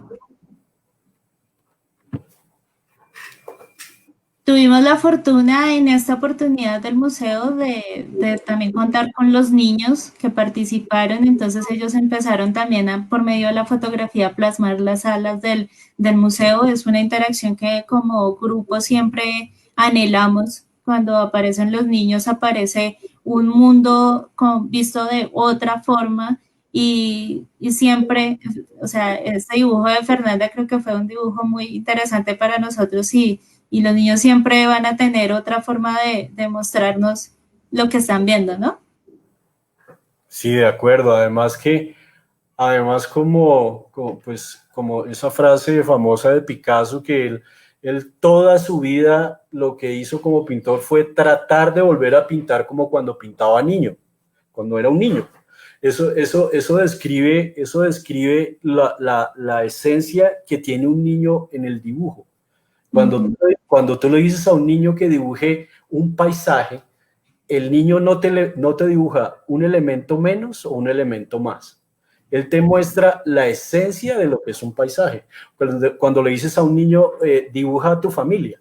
Tuvimos la fortuna en esta oportunidad del museo de también contar con los niños que participaron, entonces ellos empezaron también por medio de la fotografía a plasmar las salas del museo. Es una interacción que como grupo siempre anhelamos. Cuando aparecen los niños aparece un mundo visto de otra forma y siempre, o sea, este dibujo de Fernanda creo que fue un dibujo muy interesante para nosotros y los niños siempre van a tener otra forma de mostrarnos lo que están viendo, ¿no? Sí, de acuerdo. Además como esa frase famosa de Picasso, que él toda su vida lo que hizo como pintor fue tratar de volver a pintar como cuando pintaba niño, cuando era un niño. Eso describe la esencia que tiene un niño en el dibujo. Cuando tú le dices a un niño que dibuje un paisaje, el niño no te dibuja un elemento menos o un elemento más. Él te muestra la esencia de lo que es un paisaje. Cuando le dices a un niño, dibuja a tu familia,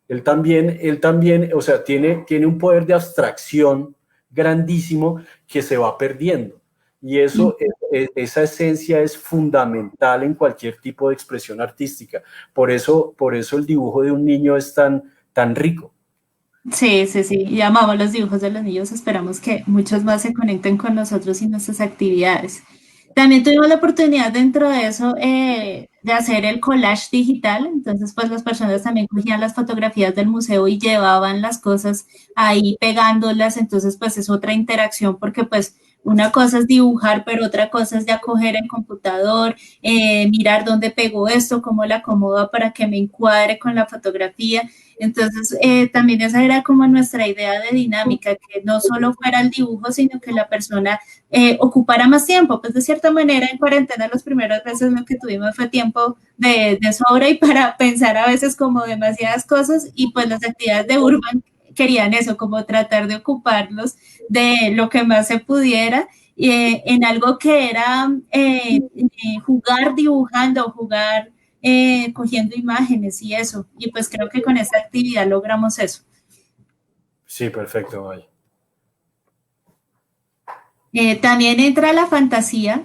él también, o sea, tiene un poder de abstracción grandísimo que se va perdiendo. Y esa esencia es fundamental en cualquier tipo de expresión artística. Por eso el dibujo de un niño es tan rico. Sí, y amamos los dibujos de los niños, esperamos que muchos más se conecten con nosotros y nuestras actividades. También tuvimos la oportunidad dentro de eso de hacer el collage digital, entonces pues las personas también cogían las fotografías del museo y llevaban las cosas ahí pegándolas, entonces pues es otra interacción porque pues una cosa es dibujar, pero otra cosa es ya coger el computador, mirar dónde pegó esto, cómo la acomodo para que me encuadre con la fotografía. Entonces, también esa era como nuestra idea de dinámica, que no solo fuera el dibujo, sino que la persona ocupara más tiempo. Pues de cierta manera, en cuarentena, los primeros meses lo que tuvimos fue tiempo de sobra y para pensar a veces como demasiadas cosas y pues las actividades de Urban querían eso, como tratar de ocuparlos de lo que más se pudiera en algo que era jugar dibujando, jugar cogiendo imágenes y eso. Y pues creo que con esta actividad logramos eso. Sí, perfecto, vaya. También entra la fantasía,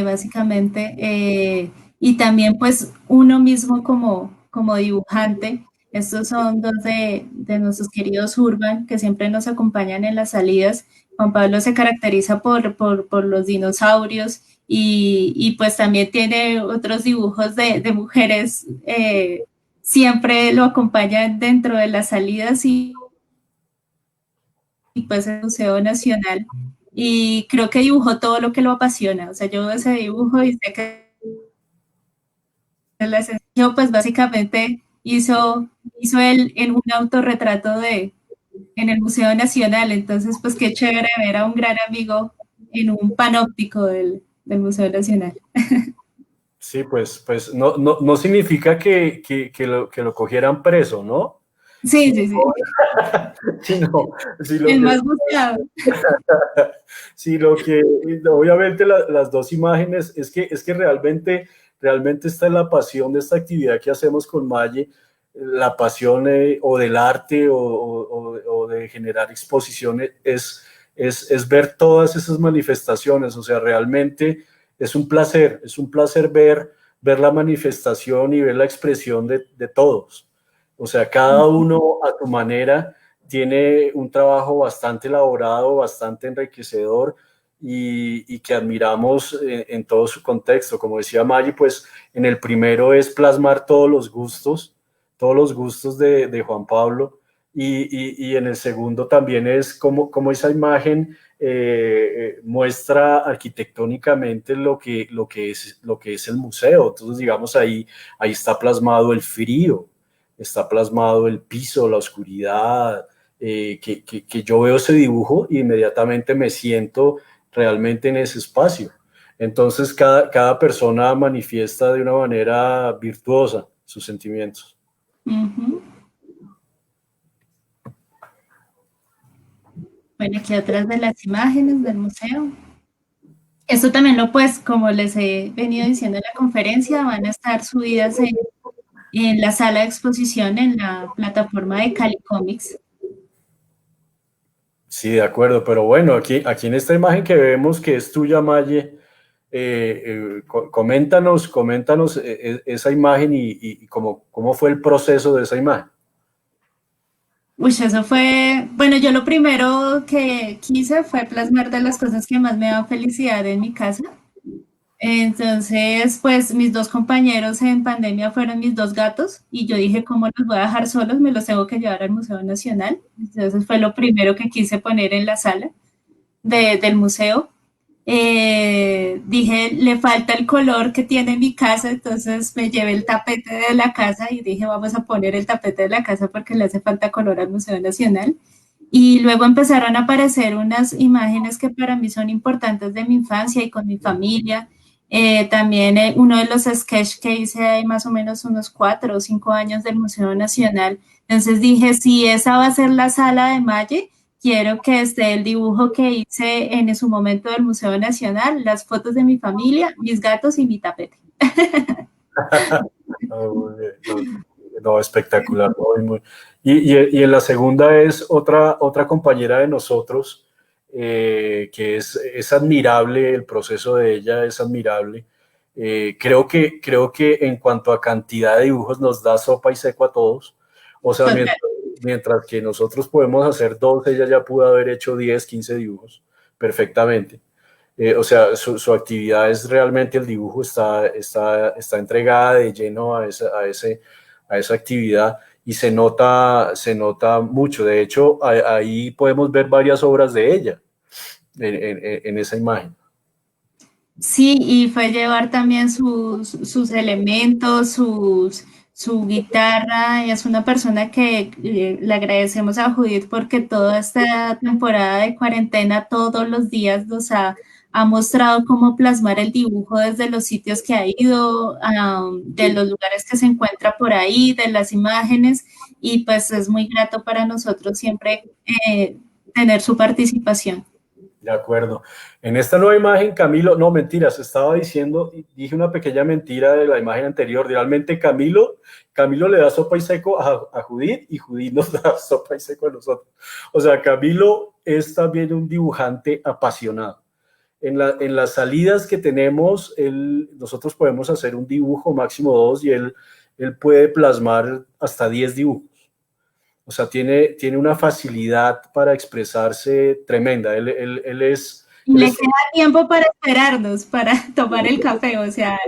básicamente, y también pues uno mismo como dibujante. Estos son dos de nuestros queridos Urban que siempre nos acompañan en las salidas. Juan Pablo se caracteriza por los dinosaurios y pues también tiene otros dibujos de mujeres, siempre lo acompañan dentro de las salidas y pues el Museo Nacional. Y creo que dibujó todo lo que lo apasiona. O sea, yo veo ese dibujo y sé que la esencia, pues básicamente hizo él en un autorretrato en el Museo Nacional. Entonces, pues qué chévere ver a un gran amigo en un panóptico del Museo Nacional. Sí, pues no significa que lo cogieran preso, ¿no? Sí, sí, sí. Sino, sí, El más buscado. sí, obviamente las dos imágenes, es que realmente esta es la pasión de esta actividad que hacemos con Maye, la pasión o del arte o de generar exposiciones, es ver todas esas manifestaciones. O sea, realmente es un placer ver la manifestación y ver la expresión de todos. O sea, cada uno a su manera tiene un trabajo bastante elaborado, bastante enriquecedor y que admiramos en todo su contexto. Como decía Maggie, pues en el primero es plasmar todos los gustos de Juan Pablo, y en el segundo también es como esa imagen muestra arquitectónicamente lo que es el museo. Entonces, digamos, ahí está plasmado el frío, está plasmado el piso, la oscuridad, que yo veo ese dibujo e inmediatamente me siento realmente en ese espacio. Entonces, cada persona manifiesta de una manera virtuosa sus sentimientos. Uh-huh. Bueno, aquí otras de las imágenes del museo. Esto también pues, como les he venido diciendo en la conferencia, van a estar subidas en la sala de exposición en la plataforma de Cali Comics. Sí, de acuerdo, pero bueno, aquí en esta imagen que vemos que es tuya, Maye, coméntanos esa imagen y cómo fue el proceso de esa imagen. Uy, eso fue, bueno, yo lo primero que quise fue plasmar de las cosas que más me dan felicidad en mi casa. Entonces, pues mis dos compañeros en pandemia fueron mis dos gatos y yo dije, ¿cómo los voy a dejar solos? Me los tengo que llevar al Museo Nacional. Entonces fue lo primero que quise poner en la sala del museo. Dije, le falta el color que tiene mi casa, entonces me llevé el tapete de la casa y dije, vamos a poner el tapete de la casa porque le hace falta color al Museo Nacional. Y luego empezaron a aparecer unas imágenes que para mí son importantes de mi infancia y con mi familia. También uno de los sketches que hice hay más o menos unos 4 o 5 años del Museo Nacional. Entonces dije, si esa va a ser la sala de Maye, quiero que esté el dibujo que hice en su momento del Museo Nacional, las fotos de mi familia, mis gatos y mi tapete. No, espectacular. Y en la segunda es otra compañera de nosotros, que es admirable, el proceso de ella es admirable. Creo que en cuanto a cantidad de dibujos nos da sopa y seco a todos. O sea, mientras que nosotros podemos hacer 2, ella ya pudo haber hecho 10, 15 dibujos perfectamente. O sea, su actividad es realmente el dibujo, está entregada de lleno a esa actividad y se nota mucho. De hecho, ahí podemos ver varias obras de ella en esa imagen. Sí, y fue llevar también sus elementos, su guitarra, y es una persona que le agradecemos a Judith porque toda esta temporada de cuarentena, todos los días ha mostrado cómo plasmar el dibujo desde los sitios que ha ido, de los lugares que se encuentra por ahí, de las imágenes, y pues es muy grato para nosotros siempre tener su participación. De acuerdo. En esta nueva imagen, Camilo, no, mentiras, dije una pequeña mentira de la imagen anterior. Realmente Camilo le da sopa y seco a Judith y Judith nos da sopa y seco a nosotros. O sea, Camilo es también un dibujante apasionado. En las salidas que tenemos, nosotros podemos hacer un dibujo, máximo 2, y él puede plasmar hasta 10 dibujos. O sea, tiene una facilidad para expresarse tremenda. Él es Y le queda tiempo para esperarnos, para tomar el café, o sea,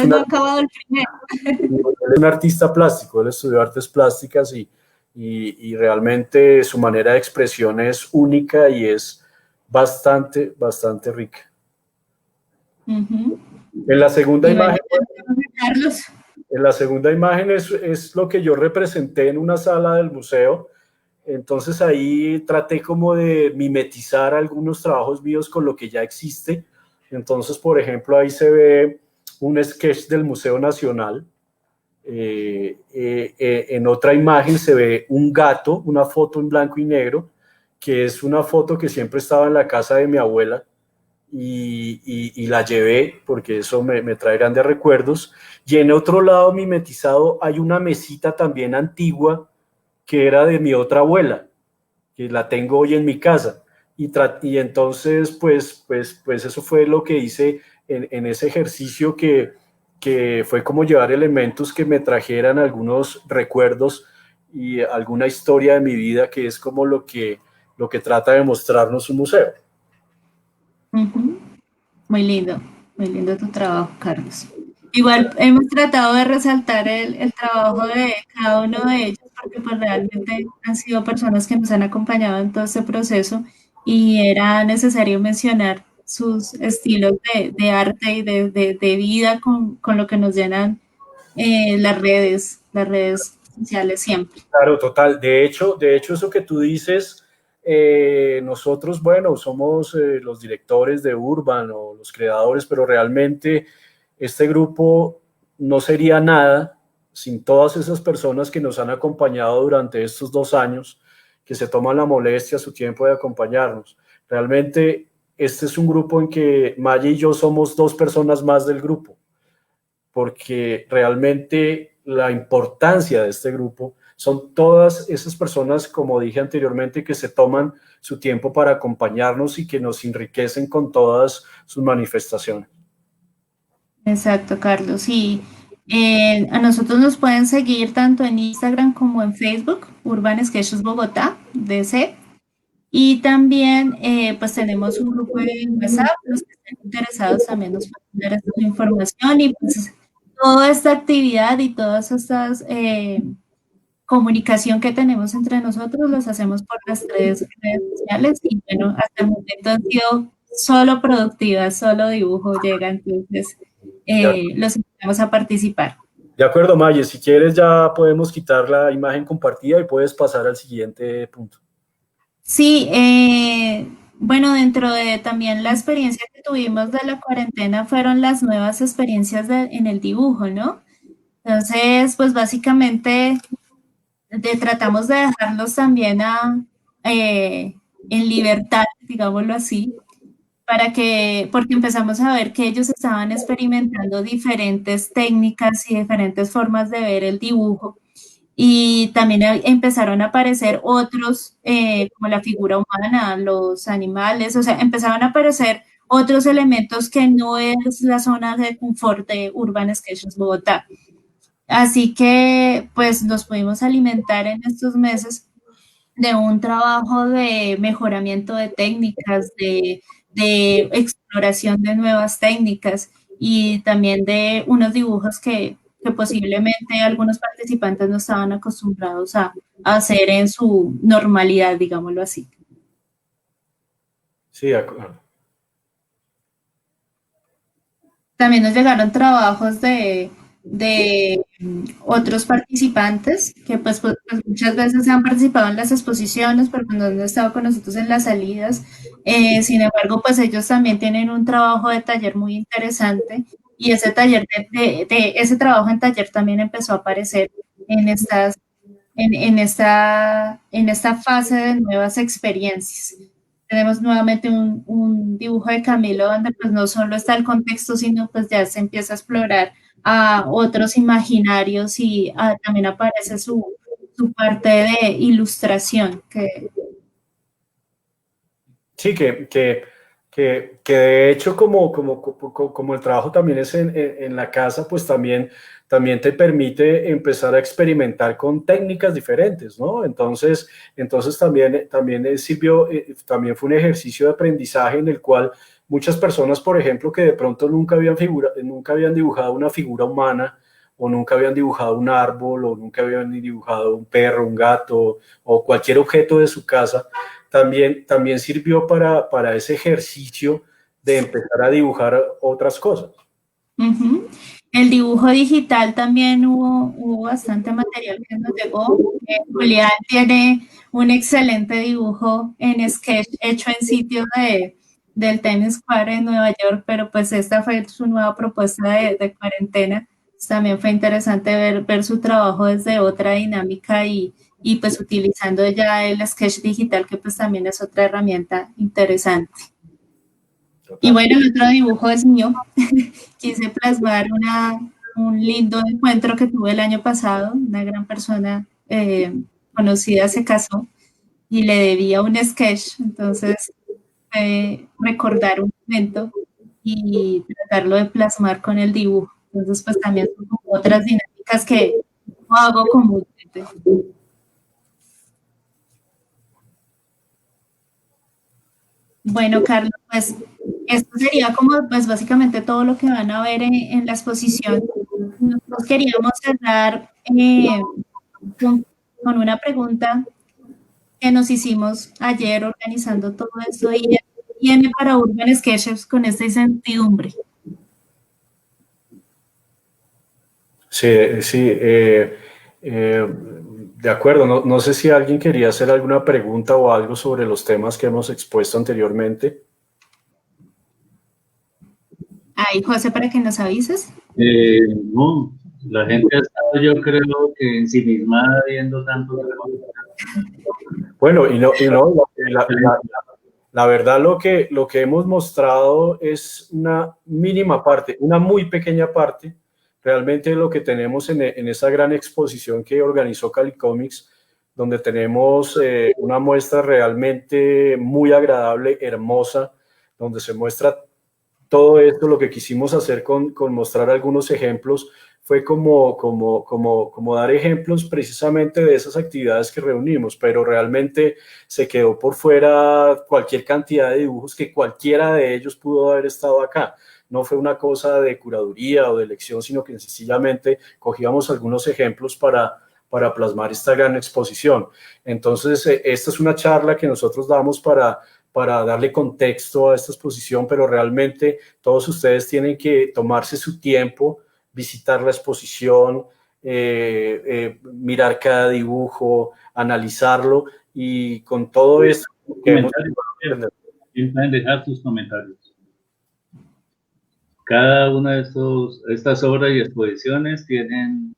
no ha acabado el primero. Él es un artista plástico, él estudió artes plásticas y realmente su manera de expresión es única y es bastante rica. Uh-huh. En la segunda imagen, Carlos. En la segunda imagen es lo que yo representé en una sala del museo. Entonces ahí traté como de mimetizar algunos trabajos míos con lo que ya existe. Entonces, por ejemplo, ahí se ve un sketch del Museo Nacional. En otra imagen se ve un gato, una foto en blanco y negro, que es una foto que siempre estaba en la casa de mi abuela. Y la llevé porque eso me trae grandes recuerdos. Y en otro lado mimetizado hay una mesita también antigua que era de mi otra abuela, que la tengo hoy en mi casa. Y entonces pues eso fue lo que hice en ese ejercicio que fue como llevar elementos que me trajeran algunos recuerdos y alguna historia de mi vida, que es como lo que trata de mostrarnos un museo. Uh-huh. Muy lindo tu trabajo, Carlos. Igual hemos tratado de resaltar el trabajo de cada uno de ellos, porque pues realmente han sido personas que nos han acompañado en todo este proceso y era necesario mencionar sus estilos de arte y de vida con lo que nos llenan las redes sociales siempre. Claro, total. De hecho, eso que tú dices, nosotros, bueno, somos los directores de Urban o los creadores, pero realmente este grupo no sería nada sin todas esas personas que nos han acompañado durante estos 2 años, que se toman la molestia, su tiempo de acompañarnos. Realmente este es un grupo en que Maya y yo somos 2 personas más del grupo, porque realmente la importancia de este grupo son todas esas personas, como dije anteriormente, que se toman su tiempo para acompañarnos y que nos enriquecen con todas sus manifestaciones. Exacto, Carlos. Y a nosotros nos pueden seguir tanto en Instagram como en Facebook, Urban Sketches Bogotá, DC. Y también pues tenemos un grupo de WhatsApp, los que estén interesados también nos pueden dar esta información y pues toda esta actividad y todas estas comunicación que tenemos entre nosotros los hacemos por las 3 redes sociales y bueno, hasta el momento han sido solo productivas, solo dibujo llega, entonces los invitamos a participar. De acuerdo, Maye, si quieres ya podemos quitar la imagen compartida y puedes pasar al siguiente punto. Sí, bueno, dentro de también la experiencia que tuvimos de la cuarentena fueron las nuevas experiencias en el dibujo, ¿no? Entonces, pues básicamente tratamos de dejarlos también en libertad, digámoslo así, porque empezamos a ver que ellos estaban experimentando diferentes técnicas y diferentes formas de ver el dibujo. Y también empezaron a aparecer otros, como la figura humana, los animales, o sea, empezaron a aparecer otros elementos que no es la zona de confort de Urban Sketches Bogotá. Así que, pues, nos pudimos alimentar en estos meses de un trabajo de mejoramiento de técnicas, de exploración de nuevas técnicas y también de unos dibujos que posiblemente algunos participantes no estaban acostumbrados a hacer en su normalidad, digámoslo así. Sí, de acuerdo. También nos llegaron trabajos de otros participantes que pues muchas veces han participado en las exposiciones, pero no han estado con nosotros en las salidas. Sin embargo, pues ellos también tienen un trabajo de taller muy interesante y ese taller ese trabajo en taller también empezó a aparecer en esta fase de nuevas experiencias. Tenemos nuevamente un dibujo de Camilo donde pues no solo está el contexto, sino pues ya se empieza a explorar a otros imaginarios y también aparece su parte de ilustración. Sí, que de hecho como el trabajo también es en la casa, pues también también te permite empezar a experimentar con técnicas diferentes, ¿no? Entonces también sirvió, también fue un ejercicio de aprendizaje en el cual muchas personas, por ejemplo, que de pronto nunca habían dibujado una figura humana, o nunca habían dibujado un árbol, o nunca habían dibujado un perro, un gato, o cualquier objeto de su casa, también sirvió para ese ejercicio de empezar a dibujar otras cosas. Ujú. El dibujo digital también hubo bastante material que nos llegó. Julián tiene un excelente dibujo en Sketch hecho en sitio del Times Square en Nueva York, pero pues esta fue su nueva propuesta de cuarentena. También fue interesante ver su trabajo desde otra dinámica y pues utilizando ya el Sketch digital, que pues también es otra herramienta interesante. Y bueno, el otro dibujo es mío. Quise plasmar un lindo encuentro que tuve el año pasado. Una gran persona conocida se casó y le debía un sketch. Entonces, recordar un momento y tratarlo de plasmar con el dibujo. Entonces, pues también son como otras dinámicas que no hago comúnmente. Bueno, Carlos, pues esto sería como pues básicamente todo lo que van a ver en la exposición. Nosotros queríamos cerrar con una pregunta que nos hicimos ayer organizando todo esto y viene para Urban Sketchers con esta incertidumbre. Sí, de acuerdo. No sé si alguien quería hacer alguna pregunta o algo sobre los temas que hemos expuesto anteriormente. Ahí, José, para que nos avises. No, la gente ha estado, yo creo que ensimismada viendo tanto trabajo. Bueno, la verdad lo que hemos mostrado es una mínima parte, una muy pequeña parte, realmente lo que tenemos en esa gran exposición que organizó Cali Comics, donde tenemos una muestra realmente muy agradable, hermosa, donde se muestra todo esto. Lo que quisimos hacer con mostrar algunos ejemplos fue como dar ejemplos precisamente de esas actividades que reunimos, pero realmente se quedó por fuera cualquier cantidad de dibujos que cualquiera de ellos pudo haber estado acá. No fue una cosa de curaduría o de elección, sino que sencillamente cogíamos algunos ejemplos para plasmar esta gran exposición. Entonces, esta es una charla que nosotros damos para darle contexto a esta exposición, pero realmente todos ustedes tienen que tomarse su tiempo, visitar la exposición, mirar cada dibujo, analizarlo, y con todo esto Pueden dejar sus comentarios. Cada una de estas obras y exposiciones tienen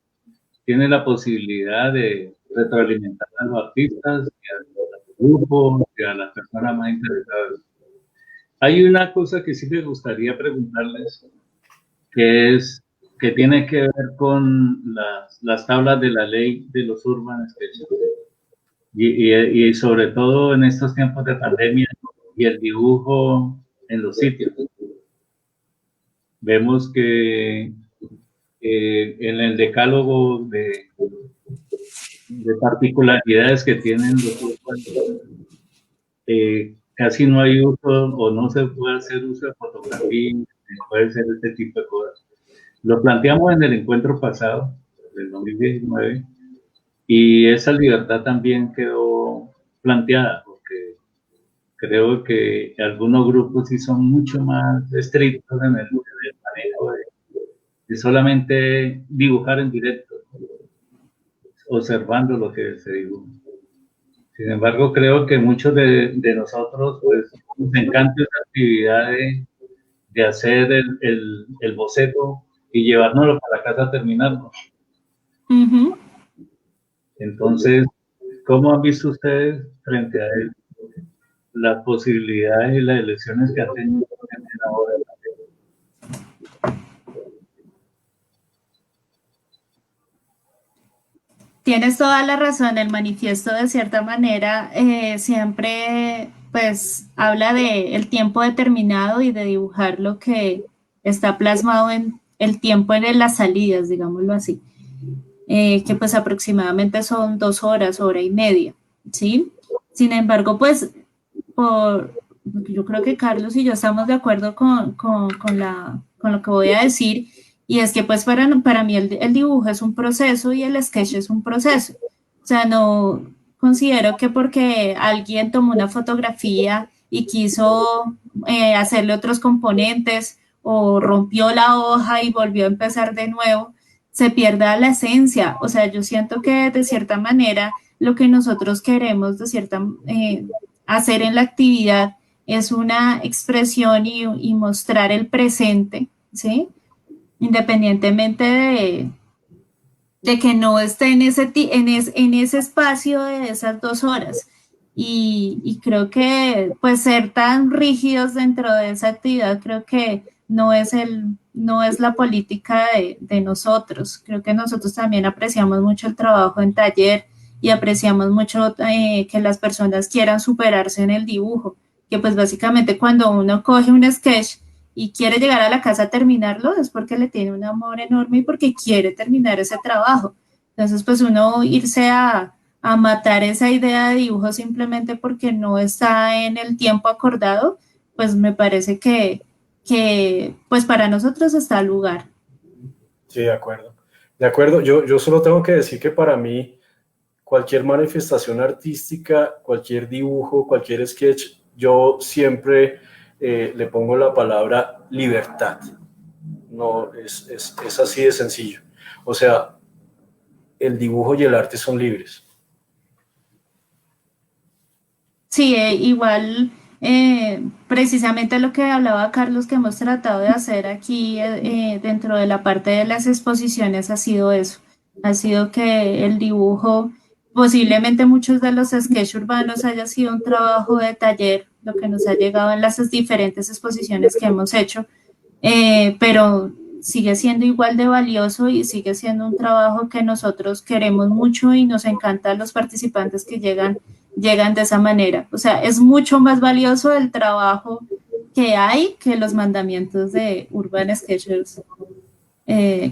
la posibilidad de retroalimentar a los artistas y a los grupos y a las personas más interesadas. Hay una cosa que sí me gustaría preguntarles, que tiene que ver con las tablas de la ley de los Urban Sketchers y sobre todo en estos tiempos de pandemia y el dibujo en los sitios. Vemos que en el decálogo de particularidades que tienen los Urban, casi no hay uso o no se puede hacer uso de fotografía, puede ser este tipo de cosas. Lo planteamos en el encuentro pasado, del 2019, y esa libertad también quedó planteada, porque creo que algunos grupos sí son mucho más estrictos en el manejo de solamente dibujar en directo, observando lo que se dibuja. Sin embargo, creo que muchos de nosotros pues, nos encanta esa actividad de hacer el boceto y llevárnoslo para la casa a terminarlo. Uh-huh. Entonces, ¿cómo han visto ustedes frente a él las posibilidades y las elecciones que han tenido ahora? Tienes toda la razón. El manifiesto, de cierta manera, siempre pues habla de el tiempo determinado y de dibujar lo que está plasmado en el tiempo en las salidas, digámoslo así, que pues aproximadamente son 2 horas, hora y media, ¿sí? Sin embargo, pues yo creo que Carlos y yo estamos de acuerdo con lo que voy a decir, y es que pues para mí el dibujo es un proceso y el sketch es un proceso. O sea, no considero que porque alguien tomó una fotografía y quiso hacerle otros componentes o rompió la hoja y volvió a empezar de nuevo, se pierda la esencia. O sea, yo siento que de cierta manera lo que nosotros queremos hacer en la actividad es una expresión y mostrar el presente, ¿sí? Independientemente de que no esté en ese espacio de esas 2 horas. Y creo que pues ser tan rígidos dentro de esa actividad creo que no es la política de nosotros. Creo que nosotros también apreciamos mucho el trabajo en taller y apreciamos mucho que las personas quieran superarse en el dibujo, que pues básicamente cuando uno coge un sketch y quiere llegar a la casa a terminarlo, es porque le tiene un amor enorme y porque quiere terminar ese trabajo. Entonces, pues uno irse a matar esa idea de dibujo simplemente porque no está en el tiempo acordado, pues me parece que pues para nosotros está al lugar. Sí, de acuerdo. De acuerdo, yo solo tengo que decir que para mí cualquier manifestación artística, cualquier dibujo, cualquier sketch, yo siempre le pongo la palabra libertad. No, es así de sencillo. O sea, el dibujo y el arte son libres. Sí, igual, precisamente lo que hablaba Carlos, que hemos tratado de hacer aquí dentro de la parte de las exposiciones ha sido eso, ha sido que el dibujo, posiblemente muchos de los sketches urbanos haya sido un trabajo de taller, lo que nos ha llegado en las diferentes exposiciones que hemos hecho, pero sigue siendo igual de valioso y sigue siendo un trabajo que nosotros queremos mucho y nos encanta a los participantes que llegan de esa manera. O sea, es mucho más valioso el trabajo que hay que los mandamientos de Urban Sketchers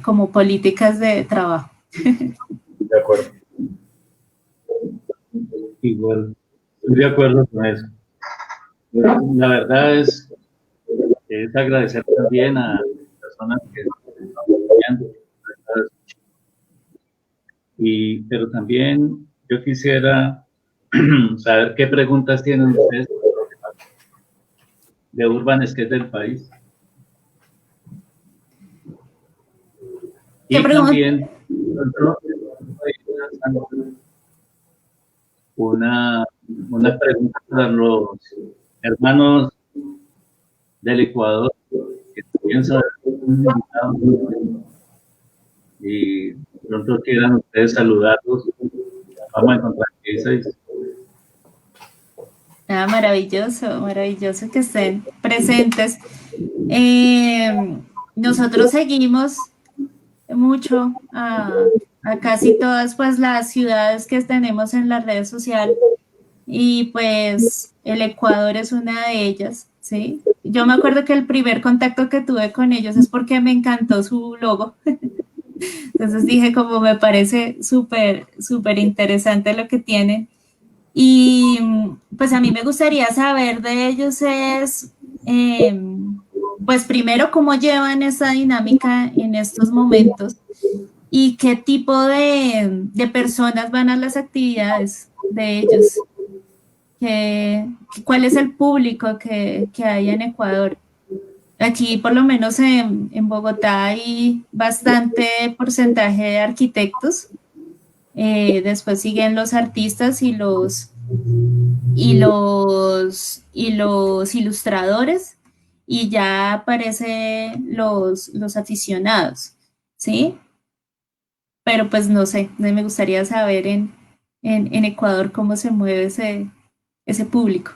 como políticas de trabajo. De acuerdo. Igual, estoy de acuerdo con eso. La verdad es agradecer también a las personas que están apoyando. Pero también yo quisiera saber qué preguntas tienen ustedes de Urban Sketch del país. Y también una pregunta para los hermanos del Ecuador que también son y pronto quieran ustedes saludarlos. Vamos a encontrar qué dice. Maravilloso, maravilloso que estén presentes. Nosotros seguimos mucho a casi todas pues las ciudades que tenemos en la red social y pues el Ecuador es una de ellas, ¿sí? Yo me acuerdo que el primer contacto que tuve con ellos es porque me encantó su logo. Entonces dije como me parece súper, súper interesante lo que tienen. Y pues a mí me gustaría saber de ellos pues primero cómo llevan esa dinámica en estos momentos y qué tipo de personas van a las actividades de ellos, cuál es el público que hay en Ecuador. Aquí, por lo menos en Bogotá, hay bastante porcentaje de arquitectos. Después siguen los artistas y los ilustradores, y ya aparecen los aficionados, ¿sí? Pero pues no sé, me gustaría saber en Ecuador cómo se mueve ese público.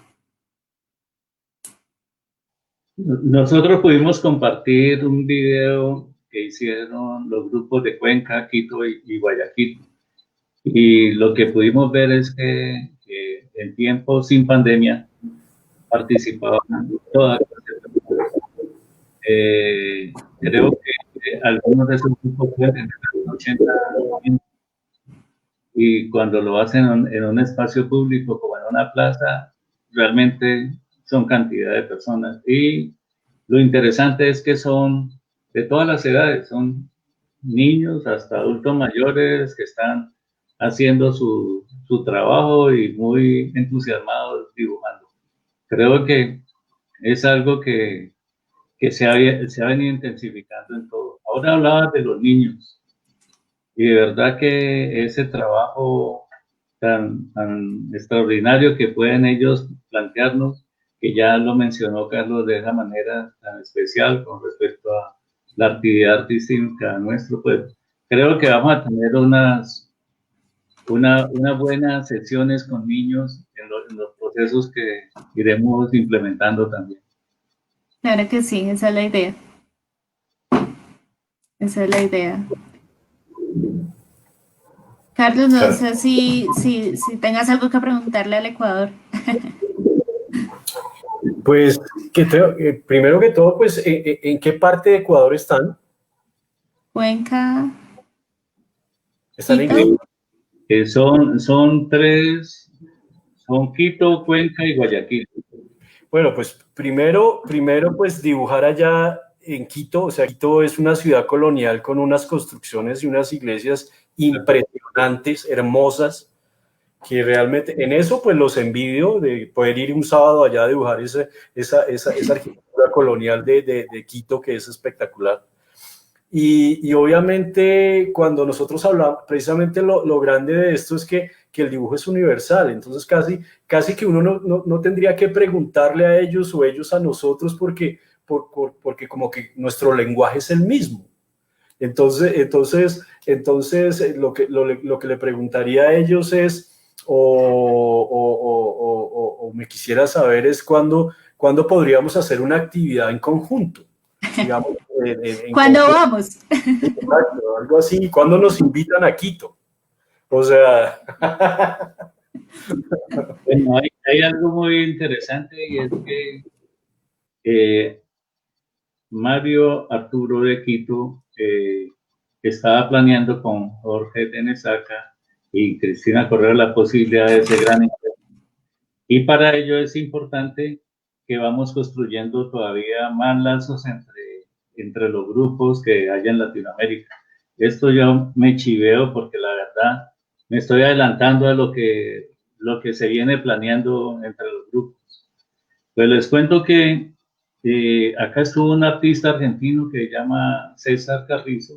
Nosotros pudimos compartir un video que hicieron los grupos de Cuenca, Quito y Guayaquil. Y lo que pudimos ver es que en tiempos sin pandemia participaban todas las personas. Creo que algunos de esos grupos pueden tener 80 años, y cuando lo hacen en un espacio público como en una plaza, realmente son cantidad de personas. Y lo interesante es que son de todas las edades, son niños hasta adultos mayores que están haciendo su trabajo y muy entusiasmados dibujando. Creo que es algo que se ha venido intensificando en todo. Ahora hablaba de los niños, y de verdad que ese trabajo tan extraordinario que pueden ellos plantearnos, que ya lo mencionó Carlos de esa manera tan especial con respecto a la actividad artística nuestra, pues creo que vamos a tener unas buenas sesiones con niños en los procesos que iremos implementando también. Claro que sí, esa es la idea. Esa es la idea. Carlos, no sé si tengas algo que preguntarle al Ecuador. Pues, primero que todo, pues, ¿en qué parte de Ecuador están? Cuenca. ¿Están en Quito. qué? Son tres, son Quito, Cuenca y Guayaquil. Bueno, pues primero pues dibujar allá en Quito. O sea, Quito es una ciudad colonial con unas construcciones y unas iglesias impresionantes, hermosas, que realmente en eso pues los envidio de poder ir un sábado allá a dibujar esa arquitectura colonial de Quito, que es espectacular. Y obviamente cuando nosotros hablamos, precisamente lo grande de esto es que el dibujo es universal. Entonces casi que uno no tendría que preguntarle a ellos o ellos a nosotros, porque como que nuestro lenguaje es el mismo. Entonces lo que le preguntaría a ellos es, o me quisiera saber, es cuándo podríamos hacer una actividad en conjunto, digamos. ¿Cuándo vamos? Exacto, algo así. ¿Cuándo nos invitan a Quito? O sea... Bueno, hay algo muy interesante, y es que Mario Arturo de Quito estaba planeando con Jorge Tenesaca y Cristina Correa la posibilidad de ese gran encuentro. Y para ello es importante que vamos construyendo todavía más lazos entre los grupos que hay en Latinoamérica. Esto yo me chiveo porque la verdad me estoy adelantando a lo que se viene planeando entre los grupos. Pues les cuento que acá estuvo un artista argentino que se llama César Carrizo,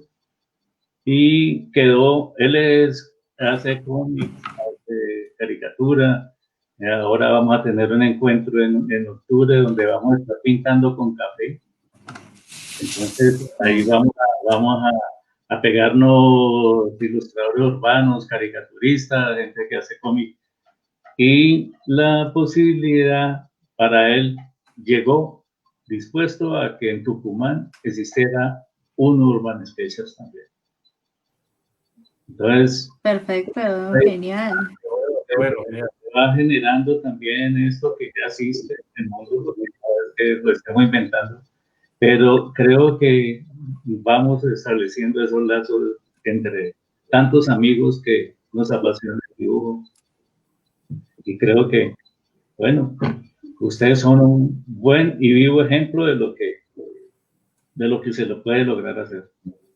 y él hace cómics, hace caricatura. Ahora vamos a tener un encuentro en octubre donde vamos a estar pintando con café. Entonces ahí vamos a pegarnos ilustradores urbanos, caricaturistas, gente que hace cómic. Y la posibilidad para él llegó dispuesto a que en Tucumán existiera un Urban Sketchers también. Entonces, perfecto, genial. Bueno, va generando también esto que ya existe en el mundo, porque cada vez que lo estamos inventando, pero creo que vamos estableciendo esos lazos entre tantos amigos que nos apasionan el dibujo, y creo que, bueno, ustedes son un buen y vivo ejemplo de lo que se lo puede lograr hacer.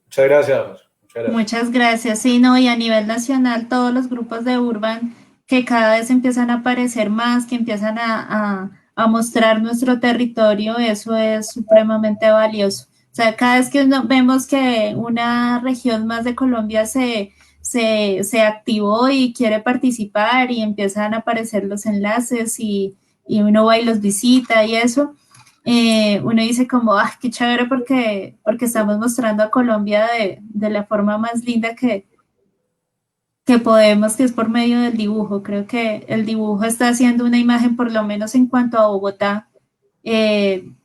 muchas gracias. Muchas gracias. Sí, no, y a nivel nacional, todos los grupos de Urban que cada vez empiezan a aparecer más, que empiezan a mostrar nuestro territorio, eso es supremamente valioso. O sea, cada vez que vemos que una región más de Colombia se activó y quiere participar, y empiezan a aparecer los enlaces, y uno va y los visita y eso, uno dice como, qué chévere, porque estamos mostrando a Colombia de la forma más linda que podemos, que es por medio del dibujo. Creo que el dibujo está haciendo una imagen, por lo menos en cuanto a Bogotá.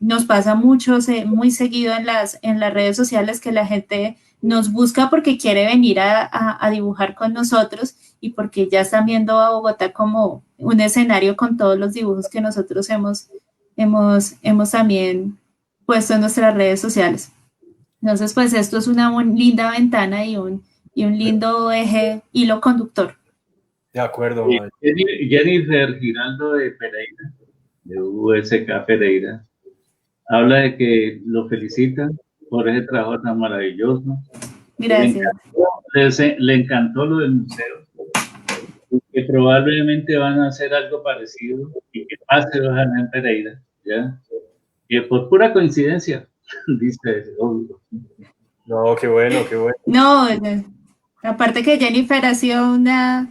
Nos pasa mucho, muy seguido en las redes sociales, que la gente nos busca porque quiere venir a dibujar con nosotros, y porque ya están viendo a Bogotá como un escenario con todos los dibujos que nosotros hemos también puesto en nuestras redes sociales. Entonces, pues esto es una linda ventana y un lindo eje, hilo conductor. De acuerdo, Y May. Jennifer Giraldo de Pereira, de USK Pereira, habla de que lo felicitan por ese trabajo tan maravilloso. Gracias. Le encantó lo del museo, que probablemente van a hacer algo parecido y que pase ojalá en Pereira, ¿ya? Y por pura coincidencia, dice, obvio. No, qué bueno, qué bueno. No, aparte que Jennifer ha sido una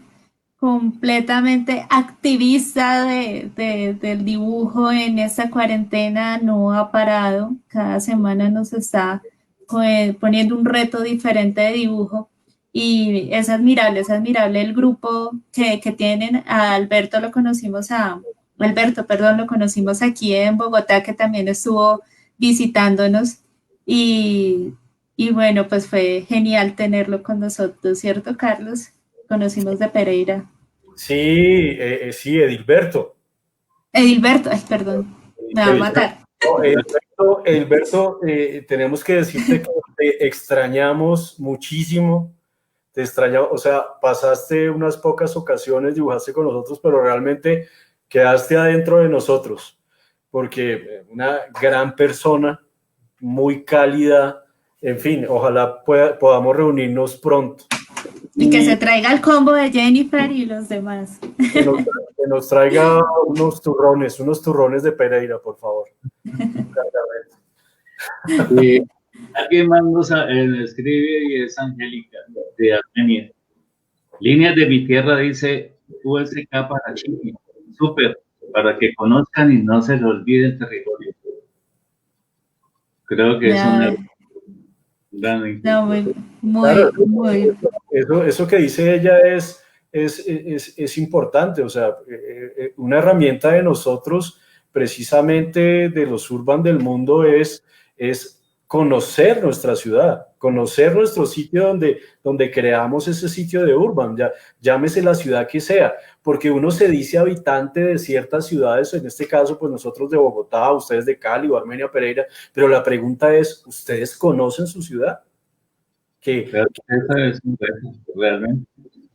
completamente activista del dibujo en esta cuarentena, no ha parado, cada semana nos está poniendo un reto diferente de dibujo y es admirable el grupo que tienen. A Alberto lo conocimos lo conocimos aquí en Bogotá, que también estuvo visitándonos y bueno, pues fue genial tenerlo con nosotros, ¿cierto, Carlos? Conocimos de Pereira. Sí, sí, Edilberto. Edilberto, ay, perdón, me va a matar. Edilberto, tenemos que decirte que te extrañamos muchísimo. Te extrañamos, o sea, pasaste unas pocas ocasiones, dibujaste con nosotros, pero realmente quedaste adentro de nosotros, porque una gran persona, muy cálida, en fin, ojalá podamos reunirnos pronto. Y que se traiga el combo de Jennifer y los demás. Que nos traiga unos turrones de Pereira, por favor. Alguien más nos escribe y es Angélica de Armenia. Líneas de mi tierra dice USK para Chile. Súper, para que conozcan y no se les olvide el territorio. Creo que es una gran... No, muy. Eso que dice ella es importante, o sea, una herramienta de nosotros, precisamente de los urban del mundo, es conocer nuestra ciudad, conocer nuestro sitio donde creamos ese sitio de urban, llámese la ciudad que sea, porque uno se dice habitante de ciertas ciudades, en este caso, pues nosotros de Bogotá, ustedes de Cali o Armenia, Pereira, pero la pregunta es, ¿ustedes conocen su ciudad? Eso es un reto, realmente.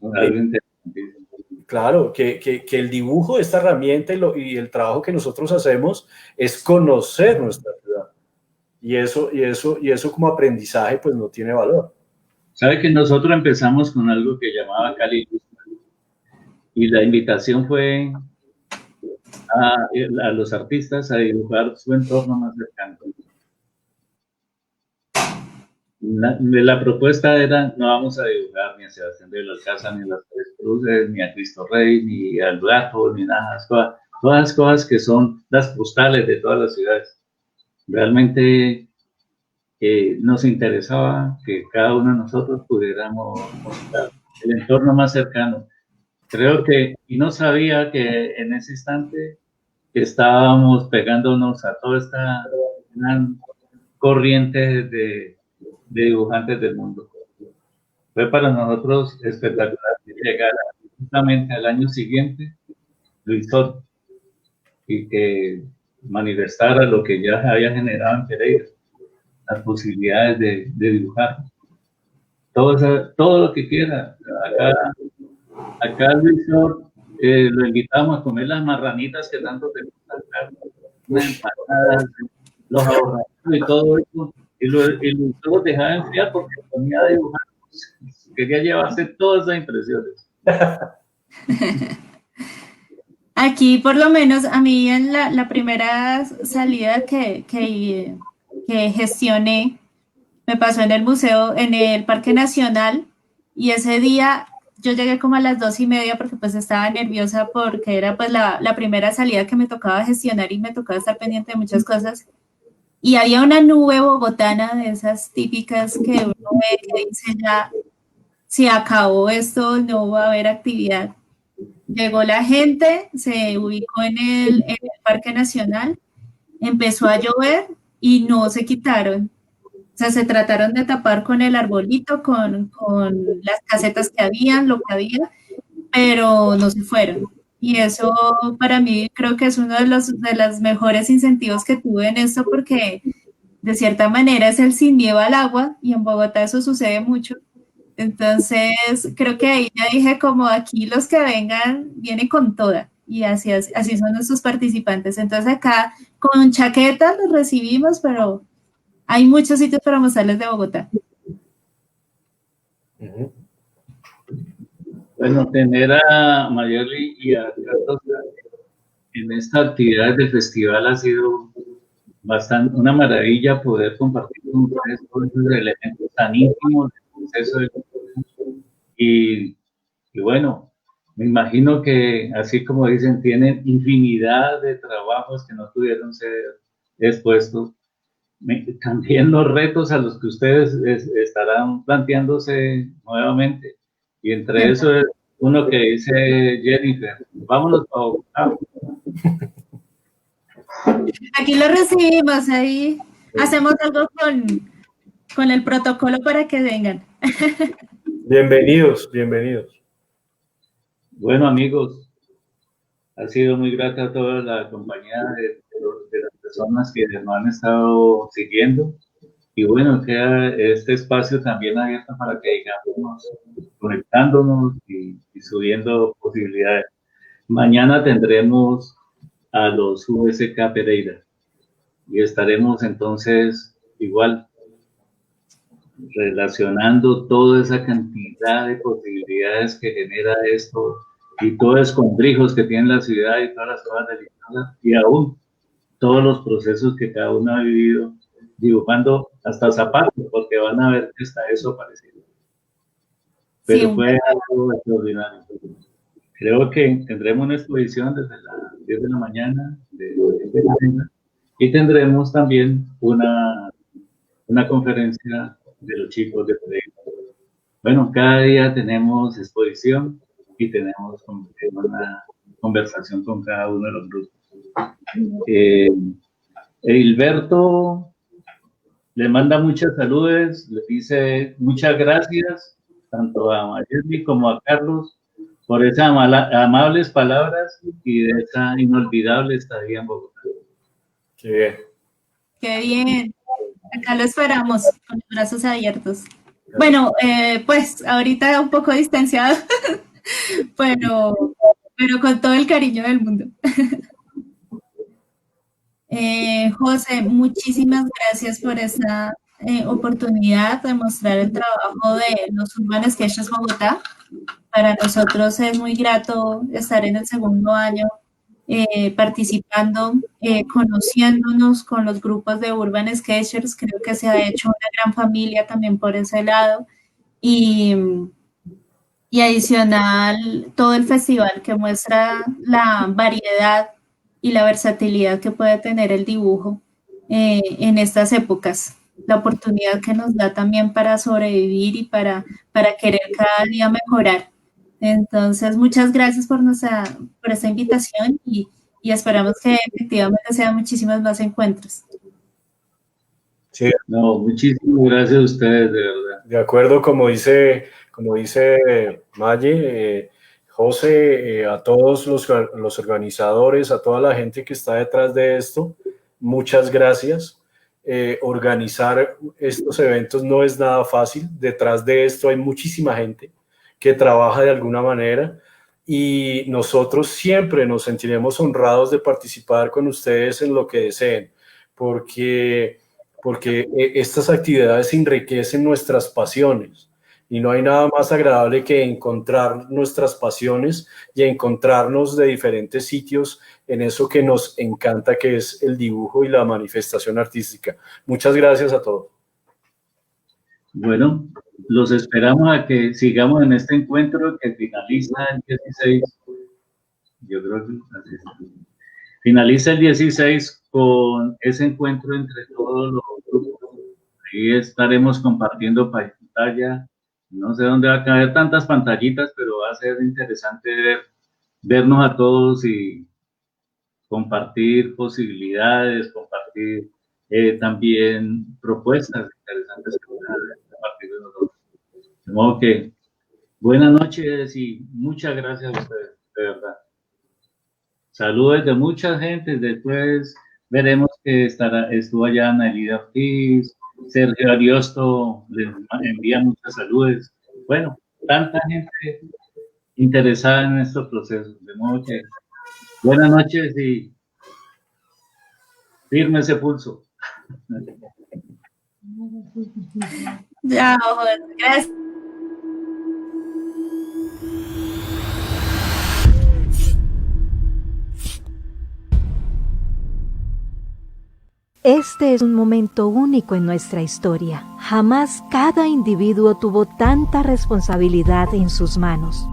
Algo interesantísimo. Claro, que el dibujo, esta herramienta y el trabajo que nosotros hacemos es conocer nuestra ciudad. Y eso como aprendizaje pues no tiene valor. Sabe que nosotros empezamos con algo que llamaba Cali y la invitación fue a los artistas a dibujar su entorno más cercano. La propuesta era, no vamos a dibujar ni a Sebastián de Belalcázar, ni a las Tres Cruces, ni a Cristo Rey, ni al Gato, ni nada, todas las cosas que son las postales de todas las ciudades. Realmente nos interesaba que cada uno de nosotros pudiéramos mostrar el entorno más cercano. Creo que, y no sabía que en ese instante estábamos pegándonos a toda esta gran corriente de dibujantes del mundo. Fue para nosotros espectacular llegar justamente al año siguiente, Luis Soto, y que manifestara lo que ya había generado en Pereira, las posibilidades de dibujar. Todo lo que quiera. Acá Luis Soto, lo invitamos a comer las marranitas que tanto te gustan, unas empanadas, los ahorrados y todo eso. Y los dejaba enfriar porque ponía a dibujar, quería llevarse todas esas impresiones. Aquí, por lo menos, a mí en la primera salida que gestioné, me pasó en el museo, en el Parque Nacional, y ese día yo llegué como a las 2:30 porque pues estaba nerviosa porque era pues la primera salida que me tocaba gestionar y me tocaba estar pendiente de muchas cosas. Y había una nube bogotana de esas típicas que uno ve que dice ya, si acabó esto, no va a haber actividad. Llegó la gente, se ubicó en el Parque Nacional, empezó a llover y no se quitaron. O sea, se trataron de tapar con el arbolito, con las casetas que habían, lo que había, pero no se fueron. Y eso para mí creo que es uno de los mejores incentivos que tuve en esto porque de cierta manera es el sin miedo al agua, y en Bogotá eso sucede mucho. Entonces, creo que ahí ya dije como aquí los que vengan vienen con toda, y así son nuestros participantes. Entonces acá con chaqueta los recibimos, pero hay muchos sitios para mostrarles de Bogotá. Bueno, tener a Mayerly y a Carlos en esta actividad del festival ha sido bastante una maravilla poder compartir con ustedes todos esos elementos tan íntimos del proceso de y bueno, me imagino que así como dicen, tienen infinidad de trabajos que no pudieron ser expuestos. También los retos a los que ustedes estarán planteándose nuevamente. Y entre eso es uno que dice Jennifer, vámonos a Bogotá. Aquí lo recibimos, ahí hacemos algo con el protocolo para que vengan. Bienvenidos, bienvenidos. Bueno, amigos, ha sido muy grata toda la compañía de las personas que nos han estado siguiendo. Y bueno, queda este espacio también abierto para que sigamos conectándonos y subiendo posibilidades. Mañana tendremos a los USK Pereira y estaremos entonces igual relacionando toda esa cantidad de posibilidades que genera esto y todos los escondrijos que tiene la ciudad y todas las cosas deliciosas y aún todos los procesos que cada uno ha vivido dibujando hasta zapatos, porque van a ver que está eso parecido. Pero sí, fue algo extraordinario. Creo que tendremos una exposición desde las 10 de la mañana y tendremos también una conferencia de los chicos de Pereira. Bueno, cada día tenemos exposición y tenemos una conversación con cada uno de los grupos. Hilberto le manda muchas saludes, le dice muchas gracias tanto a Mayerly como a Carlos por esas amables palabras y de esa inolvidable estadía en Bogotá. Qué bien. Qué bien. Acá lo esperamos con los brazos abiertos. Bueno, pues ahorita un poco distanciado, pero con todo el cariño del mundo. José, muchísimas gracias por esa oportunidad de mostrar el trabajo de los Urban Sketchers Bogotá. Para nosotros es muy grato estar en el segundo año participando, conociéndonos con los grupos de Urban Sketchers. Creo que se ha hecho una gran familia también por ese lado. Y adicional, todo el festival que muestra la variedad y la versatilidad que puede tener el dibujo en estas épocas. La oportunidad que nos da también para sobrevivir y para querer cada día mejorar. Entonces, muchas gracias por esta invitación y esperamos que efectivamente sean muchísimos más encuentros. Sí. No, muchísimas gracias a ustedes, de verdad. De acuerdo, como dice Maye, José, a todos los organizadores, a toda la gente que está detrás de esto, muchas gracias. Organizar estos eventos no es nada fácil. Detrás de esto hay muchísima gente que trabaja de alguna manera y nosotros siempre nos sentiremos honrados de participar con ustedes en lo que deseen, porque estas actividades enriquecen nuestras pasiones y no hay nada más agradable que encontrar nuestras pasiones y encontrarnos de diferentes sitios en eso que nos encanta, que es el dibujo y la manifestación artística. Muchas gracias a todos. Bueno, los esperamos a que sigamos en este encuentro que finaliza el 16. Yo creo que finaliza el 16 con ese encuentro entre todos los grupos. Ahí estaremos compartiendo pantalla. No sé dónde va a caber tantas pantallitas, pero va a ser interesante vernos a todos y compartir posibilidades, compartir también propuestas interesantes a partir de nosotros. De modo que buenas noches y muchas gracias a ustedes, de verdad. Saludos de mucha gente, después Veremos que estuvo allá Ana Elida Ortiz, Sergio Ariosto, les envía muchas saludes. Bueno, tanta gente interesada en estos procesos. De modo que buenas noches y firme ese pulso. Ya, gracias. Este es un momento único en nuestra historia. Jamás cada individuo tuvo tanta responsabilidad en sus manos.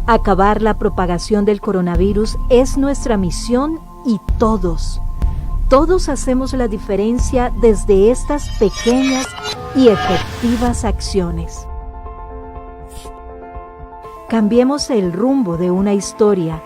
Acabar la propagación del coronavirus es nuestra misión y todos hacemos la diferencia desde estas pequeñas y efectivas acciones. Cambiemos el rumbo de una historia